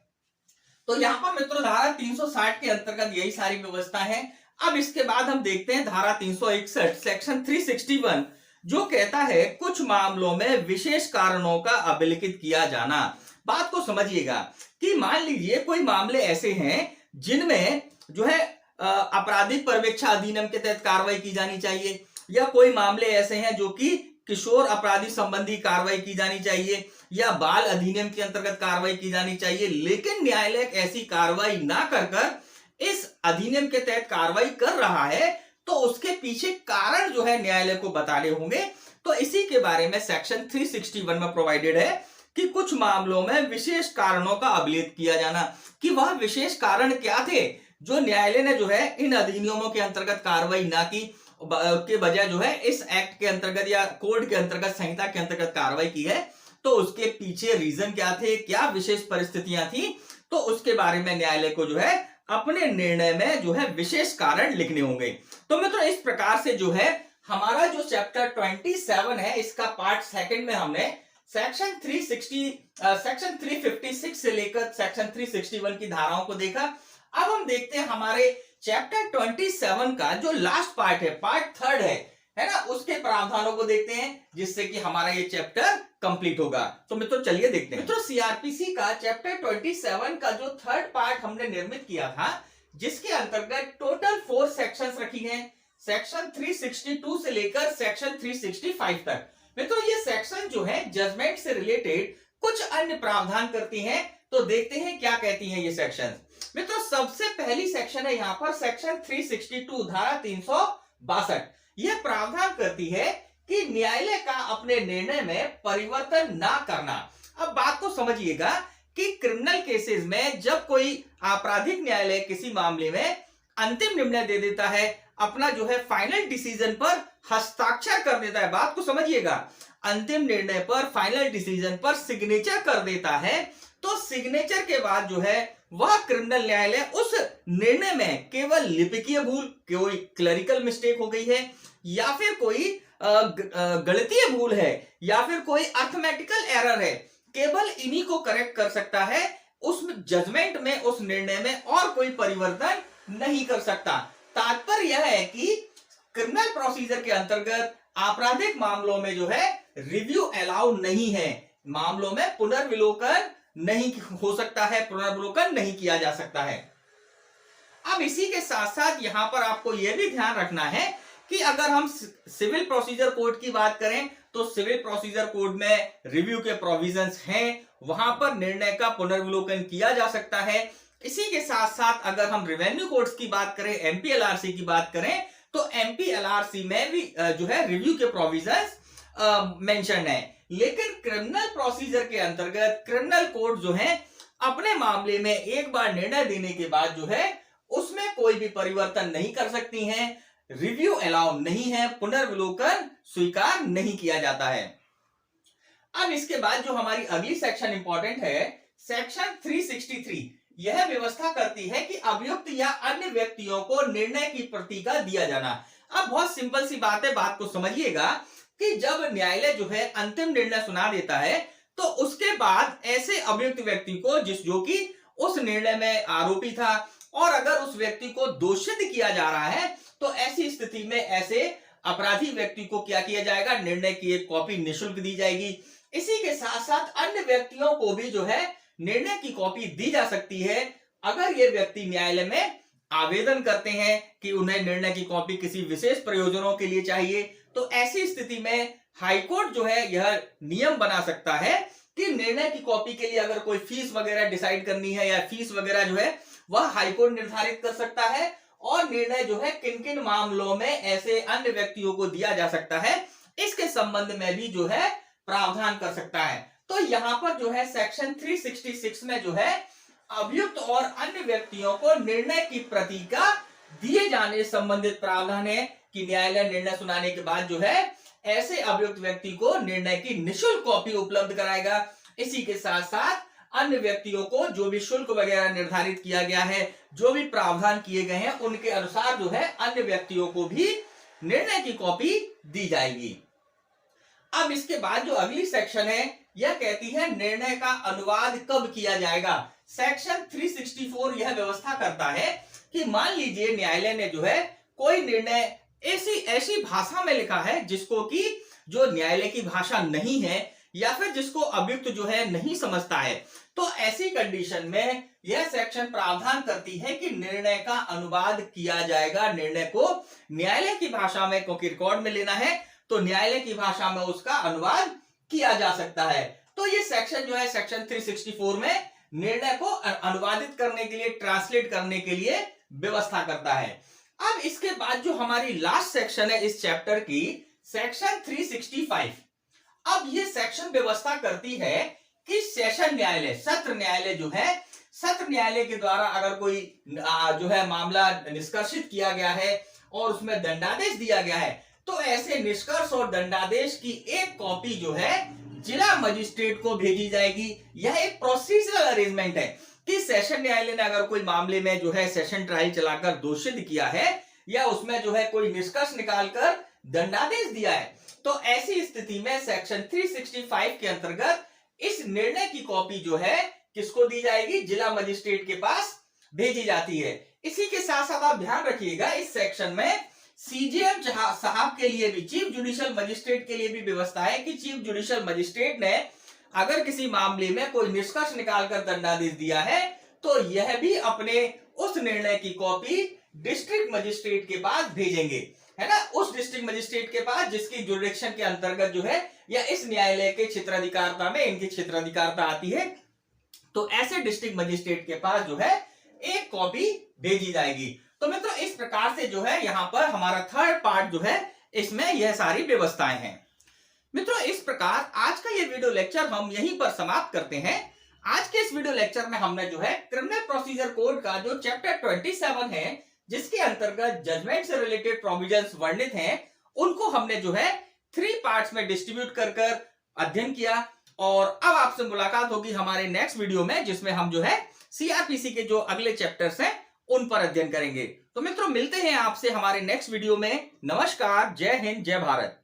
तो यहां पर मित्रों धारा 360 के अंतर्गत यही सारी व्यवस्था है। अब इसके बाद हम देखते हैं धारा 361 सेक्शन 361, जो कहता है कुछ मामलों में विशेष कारणों का अभिलिखित किया जाना। बात को समझिएगा कि मान लीजिए कोई मामले ऐसे हैं जिनमें जो है आपराधिक परिवीक्षा अधिनियम के तहत कार्रवाई की जानी चाहिए, या कोई मामले ऐसे हैं जो कि किशोर अपराधी संबंधी कार्रवाई की जानी चाहिए, या बाल अधिनियम के अंतर्गत कार्रवाई की जानी चाहिए, लेकिन न्यायालय ऐसी कार्रवाई ना कर इस अधिनियम के तहत कार्रवाई कर रहा है, तो उसके पीछे कारण जो है न्यायालय को बताने होंगे। तो इसी के बारे में सेक्शन 361 में प्रोवाइडेड है कि कुछ मामलों में विशेष कारणों का अभिलेख किया जाना, कि वह विशेष कारण क्या थे जो न्यायालय ने जो है इन अधिनियमों के अंतर्गत कार्रवाई ना की के बजाय जो है इस एक्ट के अंतर्गत या कोड के अंतर्गत, संहिता के अंतर्गत कार्रवाई की है। तो उसके पीछे रीजन क्या थे, क्या विशेष परिस्थितियां थी, तो उसके बारे में न्यायालय को जो है अपने निर्णय में जो है विशेष कारण लिखने होंगे। तो मित्रों इस प्रकार से जो है हमारा जो चैप्टर 27 है, इसका पार्ट सेकंड में हमने सेक्शन 356 से लेकर सेक्शन 361 की धाराओं को देखा। अब हम देखते हैं हमारे चैप्टर 27 का जो लास्ट पार्ट है, पार्ट थर्ड है, है ना, उसके प्रावधानों को देखते हैं, जिससे कि हमारा ये चैप्टर कंप्लीट होगा। तो मित्रों चलिए देखते हैं। मित्रों सीआरपीसी का चैप्टर 27 का जो थर्ड पार्ट हमने निर्मित किया था, जिसके अंतर्गत टोटल 4 सेक्शंस रखी हैं, सेक्शन 362 से लेकर सेक्शन 365 तक। मित्रों ये सेक्शन जो है जजमेंट से रिलेटेड कुछ अन्य प्रावधान करती हैं, तो देखते हैं क्या कहती हैं ये सेक्शन। मित्रों सबसे पहली सेक्शन है यहाँ पर सेक्शन 362 धारा 362। यह प्रावधान करती है कि न्यायालय का अपने निर्णय में परिवर्तन ना करना। अब बात को समझिएगा कि क्रिमिनल केसेस में जब कोई आपराधिक न्यायालय किसी मामले में अंतिम निर्णय दे देता है, अपना जो है फाइनल डिसीजन पर हस्ताक्षर कर देता है, बात को समझिएगा, अंतिम निर्णय पर फाइनल डिसीजन पर सिग्नेचर कर देता है, तो सिग्नेचर के बाद जो है वह क्रिमिनल न्यायालय उस निर्णय में केवल लिपिकीय भूल, कोई क्लरिकल मिस्टेक हो गई है, या फिर कोई गणितीय भूल है, या फिर कोई अर्थमेटिकल एरर है, केवल इन्हीं को करेक्ट कर सकता है। उस जजमेंट में, उस निर्णय में और कोई परिवर्तन नहीं कर सकता। तात्पर्य यह है कि क्रिमिनल प्रोसीजर के अंतर्गत आपराधिक मामलों में जो है रिव्यू अलाउ नहीं है, मामलों में पुनर्विलोकन नहीं हो सकता है, पुनर्विलोकन नहीं किया जा सकता है। अब इसी के साथ साथ यहां पर आपको यह भी ध्यान रखना है कि अगर हम सिविल प्रोसीजर कोड की बात करें, तो सिविल प्रोसीजर कोड में रिव्यू के प्रोविजंस हैं, वहां पर निर्णय का पुनर्विलोकन किया जा सकता है। इसी के साथ साथ अगर हम रेवेन्यू कोड्स की बात करें, एमपीएलआरसी की बात करें, तो एमपीएलआरसी में भी जो है रिव्यू के प्रोविजंस मेंशन है। लेकिन क्रिमिनल प्रोसीजर के अंतर्गत क्रिमिनल कोर्ट जो है अपने मामले में एक बार निर्णय देने के बाद जो है उसमें कोई भी परिवर्तन नहीं कर सकती हैं, रिव्यू अलाउ नहीं है, पुनर्विलोकन स्वीकार नहीं किया जाता है। अब इसके बाद जो हमारी अगली सेक्शन इंपॉर्टेंट है, सेक्शन 363। यह व्यवस्था करती है कि अभियुक्त या अन्य व्यक्तियों को निर्णय की प्रति का दिया जाना। अब बहुत सिंपल सी बात है, बात को समझिएगा कि जब न्यायालय जो है अंतिम निर्णय सुना देता है, तो उसके बाद ऐसे अभियुक्त व्यक्ति को जो कि उस निर्णय में आरोपी था, और अगर उस व्यक्ति को दोषित किया जा रहा है, तो ऐसी स्थिति में ऐसे अपराधी व्यक्ति को क्या किया जाएगा, निर्णय की एक कॉपी निःशुल्क दी जाएगी। इसी के साथ साथ अन्य व्यक्तियों को भी जो है निर्णय की कॉपी दी जा सकती है, अगर ये व्यक्ति न्यायालय में आवेदन करते हैं कि उन्हें निर्णय की कॉपी किसी विशेष प्रयोजनों के लिए चाहिए, तो ऐसी स्थिति में हाईकोर्ट जो है यह नियम बना सकता है कि निर्णय की कॉपी के लिए अगर कोई फीस वगैरह डिसाइड करनी है, या फीस वगैरह जो है वह हाईकोर्ट निर्धारित कर सकता है, और निर्णय जो है किन किन मामलों में ऐसे अन्य व्यक्तियों को दिया जा सकता है, इसके संबंध में भी जो है प्रावधान कर सकता है। तो यहां पर जो है सेक्शन 366 में जो है अभियुक्त और अन्य व्यक्तियों को निर्णय की प्रति का दिए जाने संबंधित प्रावधान है कि न्यायालय निर्णय सुनाने के बाद जो है ऐसे अभियुक्त व्यक्ति को निर्णय की निःशुल्क कॉपी उपलब्ध कराएगा। इसी के साथ साथ अन्य व्यक्तियों को जो भी शुल्क वगैरह निर्धारित किया गया है, जो भी प्रावधान किए गए हैं, उनके अनुसार जो है अन्य व्यक्तियों को भी निर्णय की कॉपी दी जाएगी। अब इसके बाद जो अगली सेक्शन है, यह कहती है निर्णय का अनुवाद कब किया जाएगा। सेक्शन 364 यह व्यवस्था करता है कि मान लीजिए न्यायालय ने जो है कोई निर्णय ऐसी भाषा में लिखा है जिसको कि जो न्यायालय की भाषा नहीं है, या फिर जिसको अभियुक्त जो है नहीं समझता है, तो ऐसी कंडीशन में यह सेक्शन प्रावधान करती है कि निर्णय का अनुवाद किया जाएगा। निर्णय को न्यायालय की भाषा में, क्योंकि रिकॉर्ड में लेना है, तो न्यायालय की भाषा में उसका अनुवाद किया जा सकता है। तो ये सेक्शन जो है सेक्शन 364 में निर्णय को अनुवादित करने के लिए, ट्रांसलेट करने के लिए व्यवस्था करता है। अब इसके बाद जो हमारी लास्ट सेक्शन है इस चैप्टर की, सेक्शन 365। अब ये सेक्शन व्यवस्था करती है कि सेशन न्यायालय, सत्र न्यायालय जो है, सत्र न्यायालय के द्वारा अगर कोई जो है मामला निष्कर्षित किया गया है और उसमें दंडादेश दिया गया है, तो ऐसे निष्कर्ष और दंडादेश की एक कॉपी जो है जिला मजिस्ट्रेट को भेजी जाएगी। यह एक प्रोसीजरल अरेंजमेंट है कि सेशन न्यायालय ने अगर कोई मामले में जो है सेशन ट्रायल चलाकर दोषित किया है, या उसमें जो है कोई निष्कर्ष निकालकर दंडादेश दिया है, तो ऐसी स्थिति में सेक्शन 365 के अंतर्गत इस निर्णय की कॉपी जो है किसको दी जाएगी, जिला मजिस्ट्रेट के पास भेजी जाती है। इसी के साथ साथ आप ध्यान रखिएगा, इस सेक्शन में सीजेएम साहब के लिए भी, चीफ जुडिशियल मजिस्ट्रेट के लिए भी व्यवस्था है कि चीफ जुडिशियल मजिस्ट्रेट ने अगर किसी मामले में कोई निष्कर्ष निकालकर दंडादेश दिया है तो यह भी अपने उस निर्णय की कॉपी डिस्ट्रिक्ट मजिस्ट्रेट के पास भेजेंगे, है ना, उस डिस्ट्रिक्ट मजिस्ट्रेट के पास जिसकी जुरिडिक्शन के अंतर्गत जो है या इस न्यायालय के क्षेत्राधिकारता में इनकी क्षेत्राधिकारता आती है, तो ऐसे डिस्ट्रिक्ट मजिस्ट्रेट के पास जो है एक कॉपी भेजी जाएगी। तो मित्रों इस प्रकार से जो है यहाँ पर हमारा थर्ड पार्ट जो है इसमें यह सारी व्यवस्थाएं हैं। मित्रों इस प्रकार आज का ये वीडियो लेक्चर हम यहीं पर समाप्त करते हैं। आज के इस वीडियो लेक्चर में हमने जो है क्रिमिनल प्रोसीजर कोड का जो चैप्टर 27 है, जिसके अंतर्गत जजमेंट से रिलेटेड प्रोविजंस वर्णित हैं, उनको हमने जो है 3 पार्ट्स में डिस्ट्रीब्यूट कर अध्ययन किया। और अब आपसे मुलाकात होगी हमारे नेक्स्ट वीडियो में, जिसमें हम जो है सीआरपीसी के जो अगले चैप्टर्स हैं उन पर अध्ययन करेंगे। तो मित्रों मिलते हैं आपसे हमारे नेक्स्ट वीडियो में। नमस्कार, जय हिंद, जय भारत।